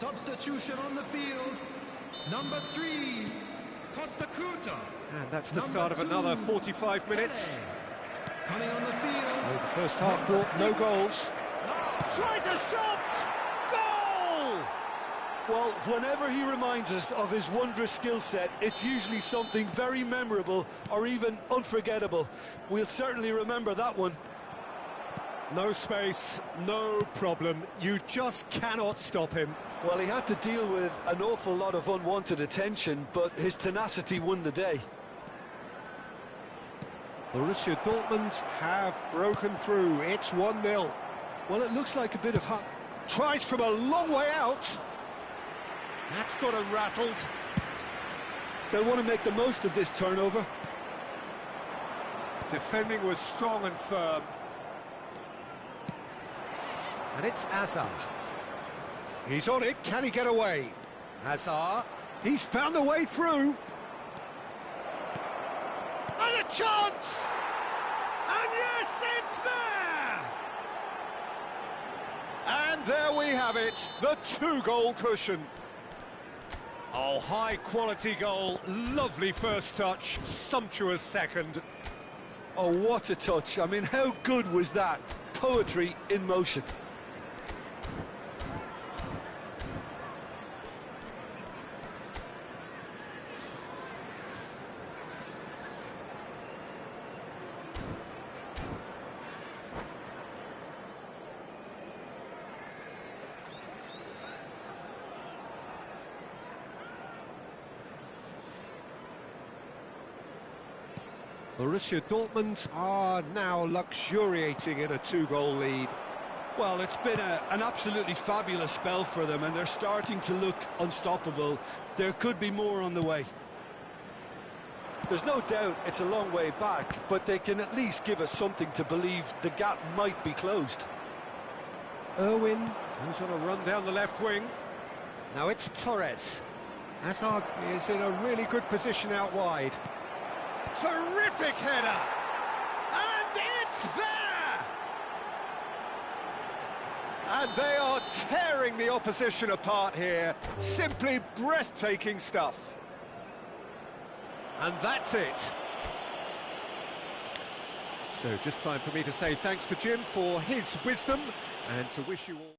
Substitution on the field, number 3, Costa Curta. And that's the start of another 45 minutes. Coming on the field. So the first half brought no goals. Tries a shot! Goal! Well, whenever he reminds us of his wondrous skill set, it's usually something very memorable or even unforgettable. We'll certainly remember that one. No space, no problem. You just cannot stop him. Well, he had to deal with an awful lot of unwanted attention, but his tenacity won the day. Borussia Dortmund have broken through. It's 1-0. Well, it looks like a bit of tries from a long way out. That's got him rattled. They'll want to make the most of this turnover. Defending was strong and firm. And it's Hazard. He's on it, can he get away? Hazard, he's found a way through. And a chance! And yes, it's there! And there we have it, the 2-goal cushion. Oh, high-quality goal, lovely first touch, sumptuous second. Oh, what a touch. I mean, how good was that? Poetry in motion. Borussia Dortmund are now luxuriating in a two-goal lead. Well, it's been an absolutely fabulous spell for them, and they're starting to look unstoppable. There could be more on the way. There's no doubt it's a long way back, but they can at least give us something to believe the gap might be closed. Irwin goes on a run down the left wing. Now it's Torres. Hazard is in a really good position out wide. Terrific header! And it's there! And they are tearing the opposition apart here. Simply breathtaking stuff. And that's it. So just time for me to say thanks to Jim for his wisdom and to wish you all...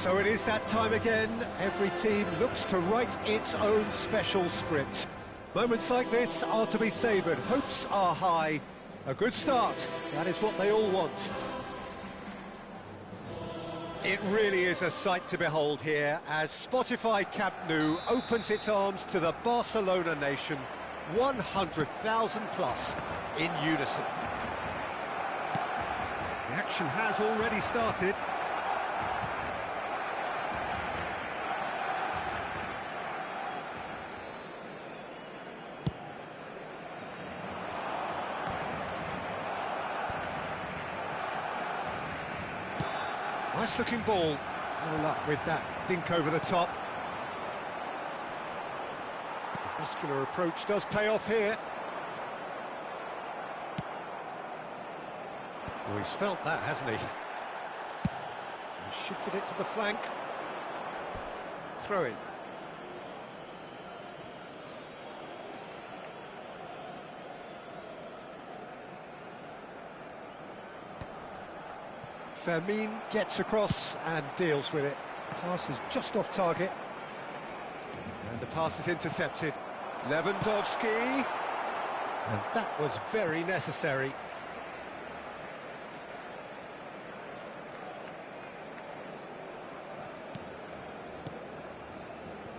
So it is that time again. Every team looks to write its own special script. Moments like this are to be savoured. Hopes are high. A good start. That is what they all want. It really is a sight to behold here as Spotify Camp Nou opens its arms to the Barcelona nation. 100,000 plus in unison. The action has already started. Nice looking ball. No luck with that dink over the top. The muscular approach does pay off here. Oh, he's felt that, hasn't he? He's shifted it to the flank. Throw in. Fermin gets across and deals with it. Pass is just off target. And the pass is intercepted. Lewandowski. And that was very necessary.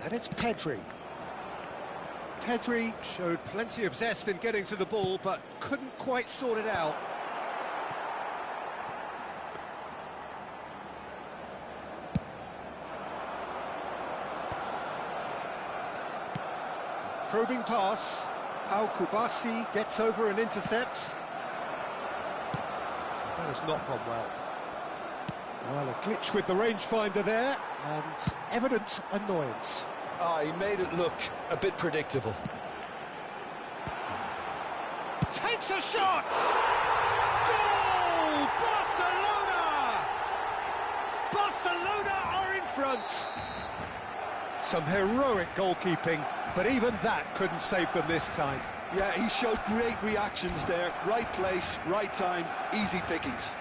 And it's Pedri. Pedri showed plenty of zest in getting to the ball, but couldn't quite sort it out. Probing pass. Pau Kubasi gets over and intercepts. That has not gone well. Well, a glitch with the rangefinder there, and evident annoyance. He made it look a bit predictable. Takes a shot! Goal! Barcelona! Barcelona are in front! Some heroic goalkeeping, but even that couldn't save them this time. Yeah, he showed great reactions there. Right place, right time, easy pickings.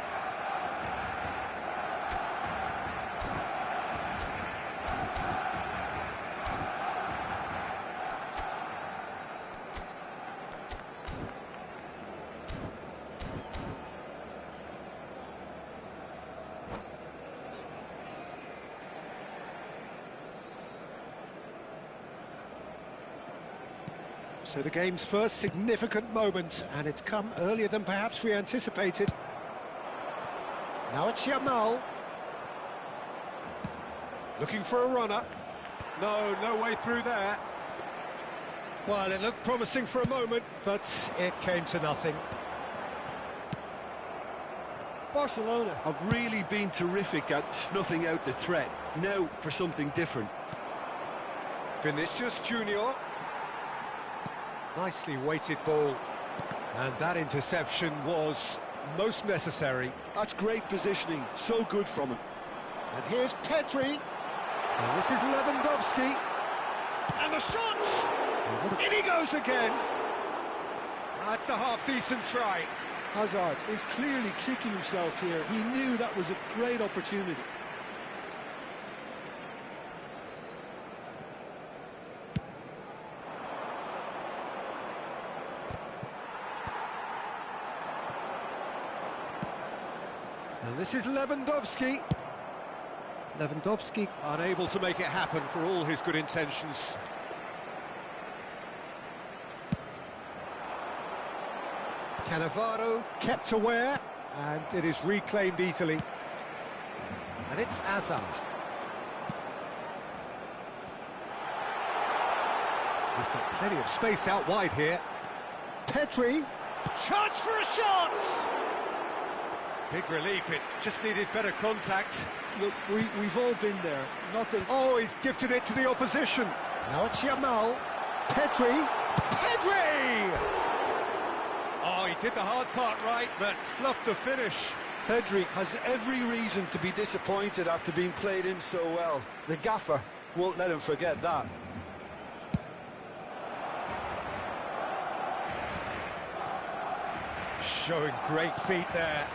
So the game's first significant moment, and it's come earlier than perhaps we anticipated. Now it's Yamal. Looking for a runner. No way through there. Well, it looked promising for a moment, but it came to nothing. Barcelona have really been terrific at snuffing out the threat. Now for something different. Vinicius Junior. Nicely weighted ball, and that interception was most necessary. That's great positioning, so good from him. And here's Pedri, and this is Lewandowski, and the shot! In he goes again! That's a half-decent try. Hazard is clearly kicking himself here. He knew that was a great opportunity. And this is Lewandowski. Lewandowski unable to make it happen for all his good intentions. Cannavaro kept aware, and it is reclaimed easily. And it's Hazard. He's got plenty of space out wide here. Pedri, chance for a shot! Big relief, it just needed better contact. Look, we've all been there. Nothing. Oh, he's gifted it to the opposition. Now it's Yamal. Pedri. Pedri! Oh, he did the hard part right, but fluffed the finish. Pedri has every reason to be disappointed after being played in so well. The gaffer won't let him forget that. Showing great feet there.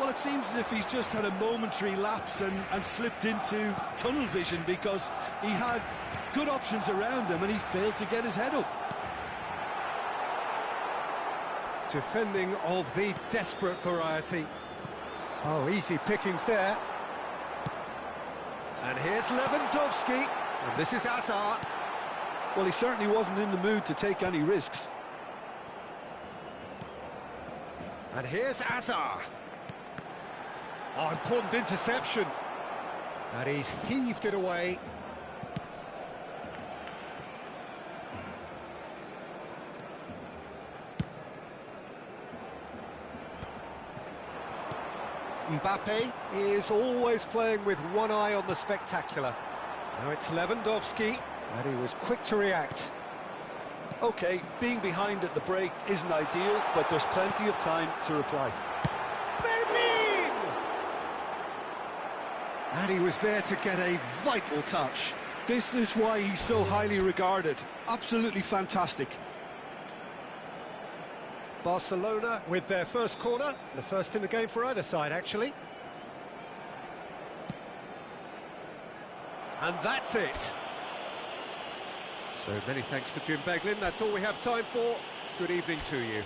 Well, it seems as if he's just had a momentary lapse and slipped into tunnel vision, because he had good options around him and he failed to get his head up. Defending of the desperate variety. Oh, easy pickings there. And here's Lewandowski, and this is Hazard. Well, he certainly wasn't in the mood to take any risks. And here's Hazard. Oh, important interception. And he's heaved it away. Mbappe is always playing with one eye on the spectacular. Now it's Lewandowski, and he was quick to react. OK, being behind at the break isn't ideal, but there's plenty of time to reply. And he was there to get a vital touch. This is why he's so highly regarded. Absolutely fantastic. Barcelona with their first corner, the first in the game for either side, actually. And that's it. So many thanks to Jim Beglin. That's all we have time for. Good evening to you.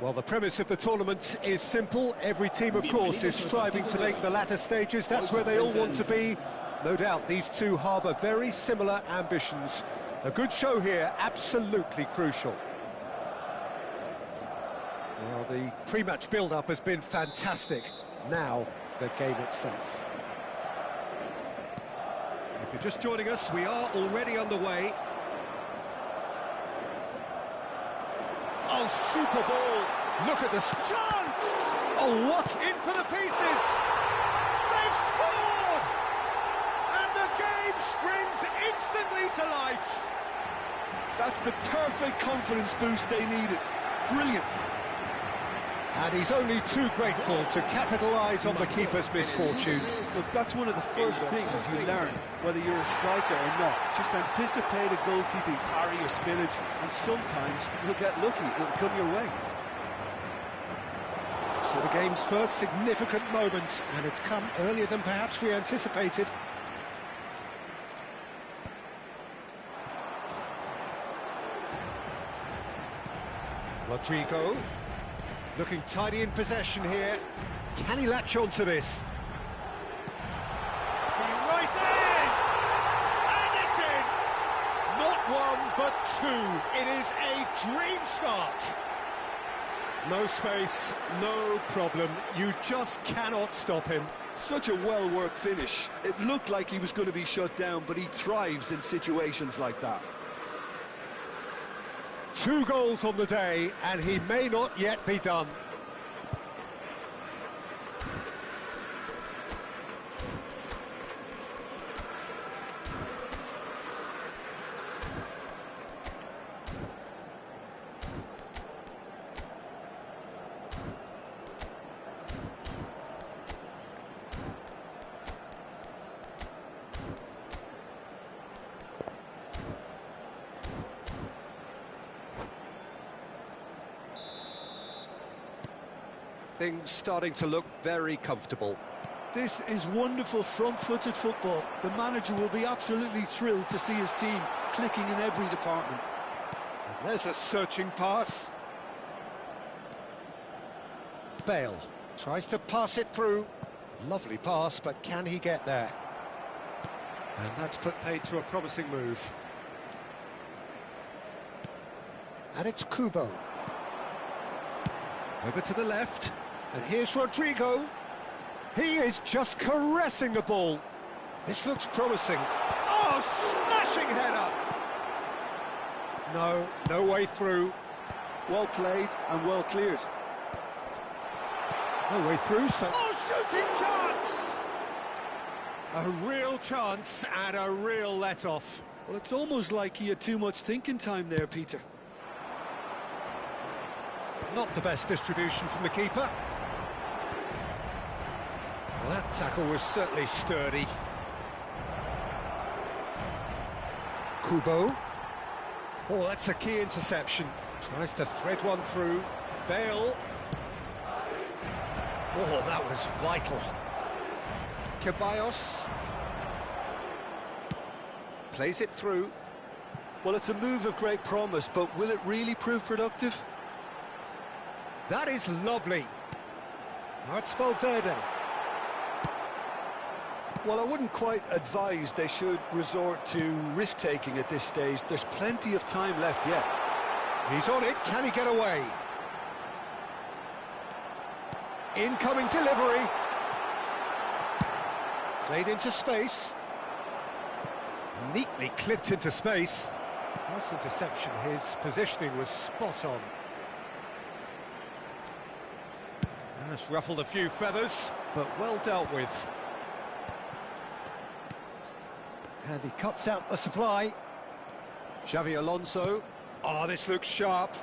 Well, the premise of the tournament is simple. Every team, of course, is striving to make the latter stages. That's where they all want to be. No doubt these two harbour very similar ambitions. A good show here, absolutely crucial. Well, the pre-match build-up has been fantastic. Now, the game itself. If you're just joining us, we are already underway. Oh, super ball! Look at this chance! Oh, what? In for the pieces! They've scored! And the game springs instantly to life! That's the perfect confidence boost they needed. Brilliant. And he's only too grateful to capitalise on the keeper's misfortune. Look, that's one of the first things you learn, whether you're a striker or not. Just anticipate a goalkeeping parry or spillage, and sometimes you'll get lucky, it'll come your way. So the game's first significant moment, and it's come earlier than perhaps we anticipated. Rodrigo, looking tidy in possession here. Can he latch on to this? He rises! And it's in! Not one, but two. It is a dream start. No space, no problem. You just cannot stop him. Such a well-worked finish. It looked like he was going to be shut down, but he thrives in situations like that. 2 goals on the day, and he may not yet be done. Things starting to look very comfortable. This is wonderful front-footed football. The manager will be absolutely thrilled to see his team clicking in every department. And there's a searching pass. Bale tries to pass it through. Lovely pass, but can he get there? And that's put paid to a promising move. And it's Kubo. Over to the left. And here's Rodrigo. He is just caressing the ball. This looks promising. Oh, smashing header! No way through. Well played and well cleared. No way through, so... Oh, shooting chance! A real chance and a real let-off. Well, it's almost like he had too much thinking time there, Peter. Not the best distribution from the keeper. Well, that tackle was certainly sturdy. Kubo. Oh, that's a key interception. Tries to thread one through. Bale. Oh, that was vital. Ceballos. Plays it through. Well, it's a move of great promise, but will it really prove productive? That is lovely. Now it's Valverde. Well, I wouldn't quite advise they should resort to risk-taking at this stage. There's plenty of time left yet. He's on it. Can he get away? Incoming delivery. Played into space. Neatly clipped into space. Nice interception. His positioning was spot on. That's ruffled a few feathers, but well dealt with. And he cuts out the supply. Xavi Alonso. Oh, this looks sharp.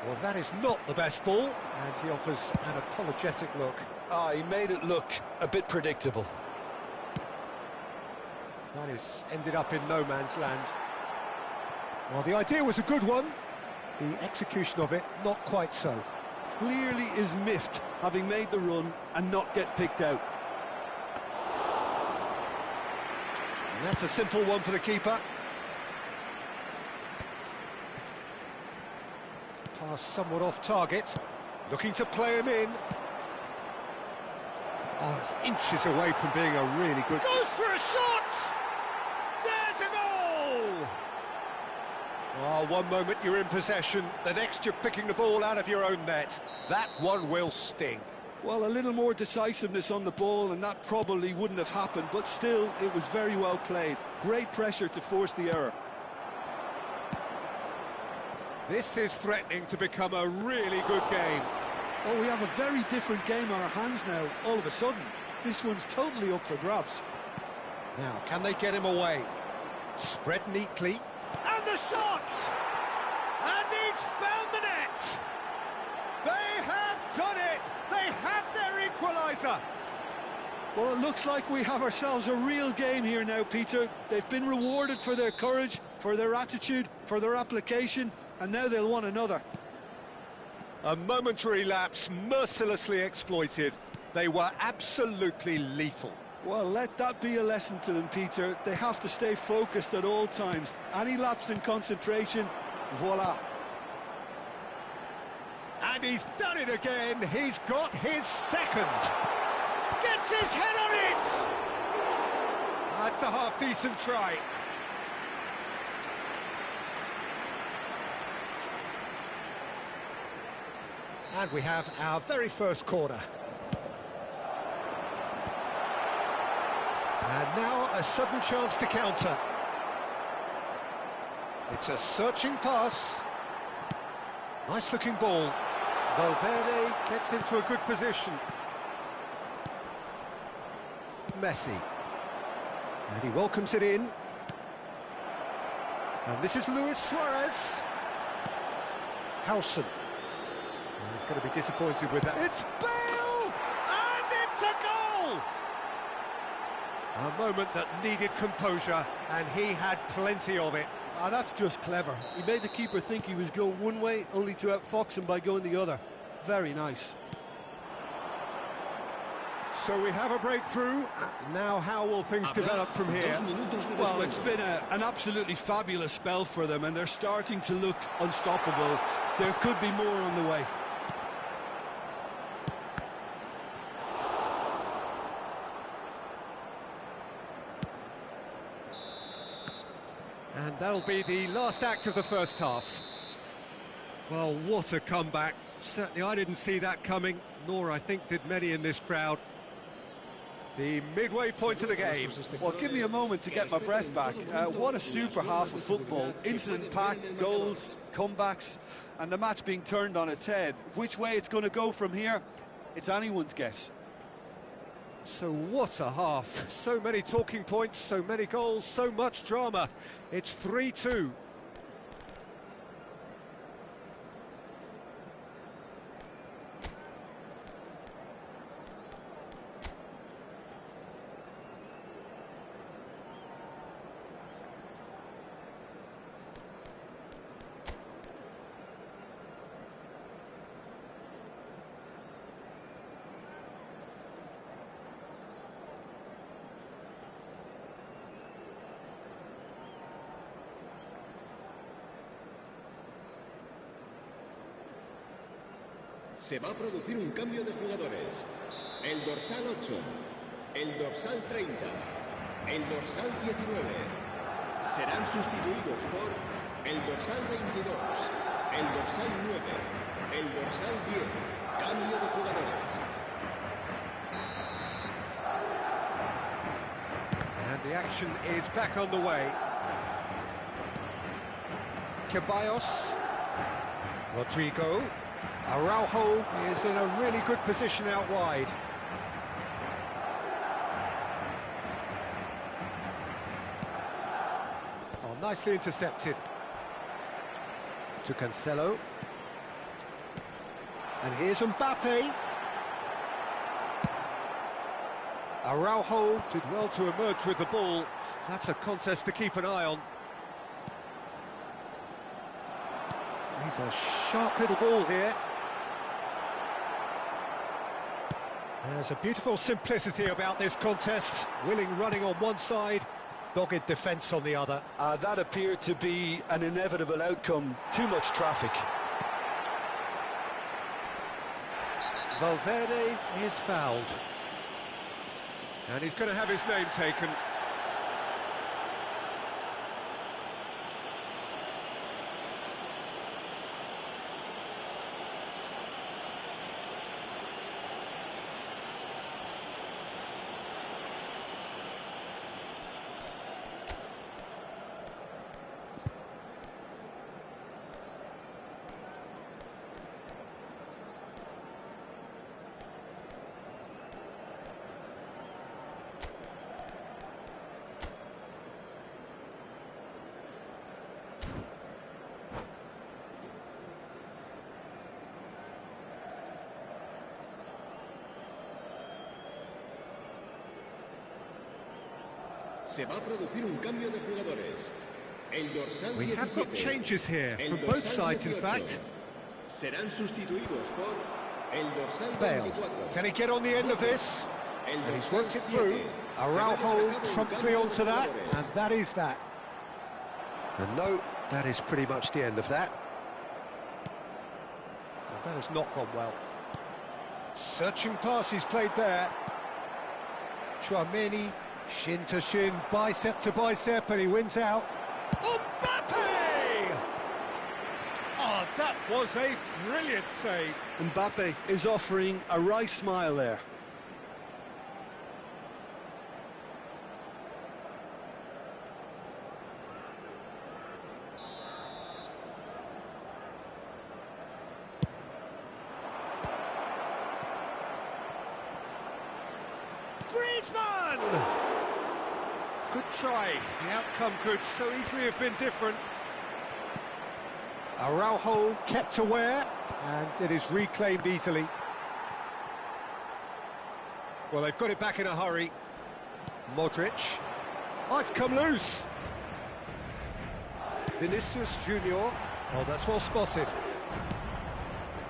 Well, that is not the best ball, and he offers an apologetic look. He made it look a bit predictable. That is ended up in no man's land. Well, the idea was a good one. The execution of it, not quite so. Clearly is miffed, having made the run and not get picked out. And that's a simple one for the keeper. Pass somewhat off target. Looking to play him in. Oh, it's inches away from being a really good... Goes for a shot! There's a goal! Oh, one moment you're in possession, the next you're picking the ball out of your own net. That one will sting. Well, a little more decisiveness on the ball and that probably wouldn't have happened, but still, it was very well played. Great pressure to force the error. This is threatening to become a really good game. Oh, we have a very different game on our hands now, all of a sudden. This one's totally up for grabs. Now, can they get him away? Spread neatly. And the shot! And he's found the net! They have done it! They have their equaliser! Well, it looks like we have ourselves a real game here now, Peter. They've been rewarded for their courage, for their attitude, for their application, and now they'll want another. A momentary lapse, mercilessly exploited. They were absolutely lethal. Well, let that be a lesson to them, Peter. They have to stay focused at all times. Any lapse in concentration, voila. And he's done it again. He's got his second. Gets his head on it! That's a half-decent try. And we have our very first corner. And now a sudden chance to counter. It's a searching pass. Nice looking ball. Valverde gets into a good position. Messi. And he welcomes it in. And this is Luis Suarez. Howson. He's going to be disappointed with that. It's Bale! And it's a goal! A moment that needed composure, and he had plenty of it. Ah, that's just clever. He made the keeper think he was going one way, only to outfox him by going the other. Very nice. So we have a breakthrough. Now how will things develop from here? Well, it's been an absolutely fabulous spell for them, and they're starting to look unstoppable. There could be more on the way. And that'll be the last act of the first half. Well, what a comeback. Certainly I didn't see that coming, nor I think did many in this crowd. The midway point of the game. Well, give me a moment to get my breath back. What a super half of football. Incident-packed, goals, comebacks, and the match being turned on its head. Which way it's going to go from here, it's anyone's guess. So what a half. So many talking points, so many goals, so much drama. It's 3-2. Se va a producir un cambio de jugadores. El dorsal 8, el dorsal 30, el dorsal 19 serán sustituidos por el dorsal 22, el dorsal 9, el dorsal 10. Cambio de jugadores. And the action is back on the way. Ceballos. Rodrigo. Araujo is in a really good position out wide. Oh, nicely intercepted. To Cancelo. And here's Mbappe. Araujo did well to emerge with the ball. That's a contest to keep an eye on. He's a sharp little ball here. There's a beautiful simplicity about this contest. Willing running on one side, dogged defence on the other. That appeared to be an inevitable outcome. Too much traffic. Valverde is fouled. And he's going to have his name taken. Se va a producir un cambio de jugadores. El dorsal We have got 17, changes here el from both dorsal sides, in 18, fact. serán sustituidos por el dorsal Bale, 24. can he get on the end of this? El And he's dorsal worked it 7. through. Se va a Araujo llevar a cabo un promptly cambio onto de that, jugadores. and that is that. And no, that is pretty much the end of that. Well, that has not gone well. Searching pass he's played there. Chouameni, shin to shin, bicep to bicep, and he wins out. Mbappe! Oh, that was a brilliant save. Mbappe is offering a right smile there. Griezmann! Good try. The outcome could so easily have been different. Araujo kept aware, and it is reclaimed easily. Well, they've got it back in a hurry. Modric. Oh, it's come loose. Vinicius Junior. Oh, that's well spotted.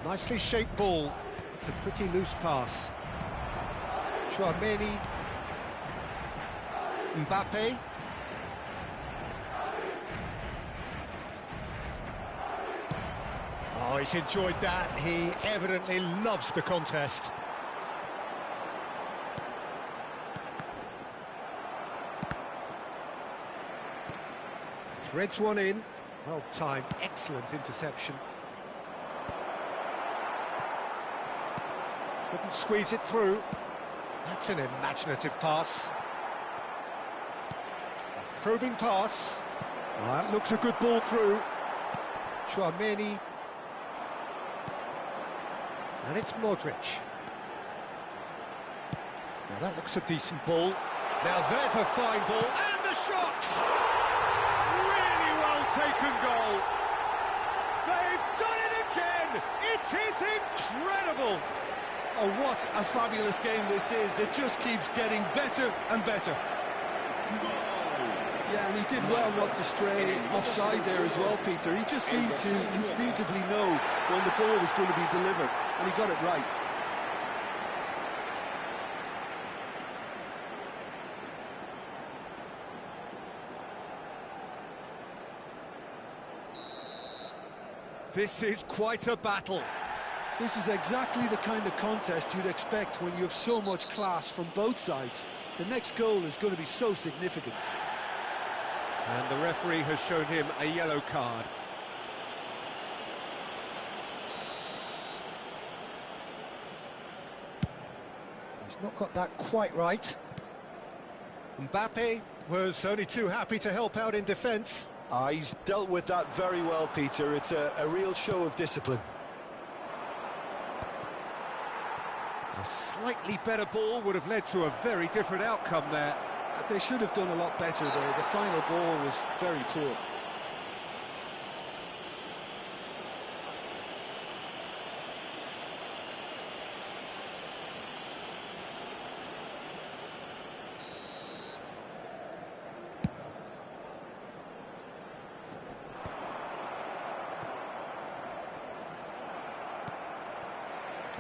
Nicely shaped ball. It's a pretty loose pass. Chouameni. Mbappe. Oh, he's enjoyed that. He evidently loves the contest. Threads one in. Well timed, excellent interception. Couldn't squeeze it through. That's an imaginative pass. A probing pass. Oh, that looks a good ball through. Chouameni. And it's Modric. Now that looks a decent ball. Now there's a fine ball. And the shot! Really well taken goal. They've done it again! It is incredible! Oh, what a fabulous game this is. It just keeps getting better and better. Yeah, and he did well not to stray offside there as well, Peter. He just seemed to instinctively know when the ball was going to be delivered, and he got it right. This is quite a battle. This is exactly the kind of contest you'd expect when you have so much class from both sides. The next goal is going to be so significant. And the referee has shown him a yellow card. He's not got that quite right. Mbappe was only too happy to help out in defence. He's dealt with that very well, Peter. It's a real show of discipline. A slightly better ball would have led to a very different outcome there. They should have done a lot better there. The final ball was very poor.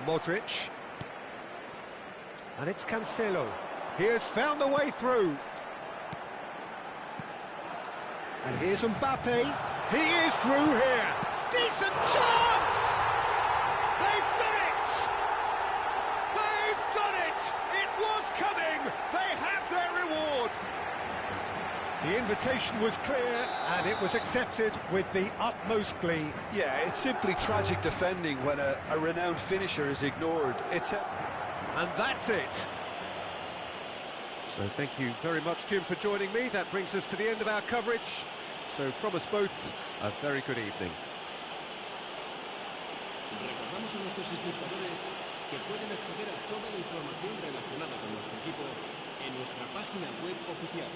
Modric. And it's Cancelo. He has found the way through. And here's Mbappe. He is through here. Decent chance! They've done it! The invitation was clear, and it was accepted with the utmost glee. Yeah, it's simply tragic defending when a renowned finisher is ignored. And that's it. So thank you very much, Jim, for joining me. That brings us to the end of our coverage. So from us both, a very good evening. Recordamos a nuestros espectadores que pueden acceder a toda la información relacionada con nuestro equipo en nuestra página web oficial.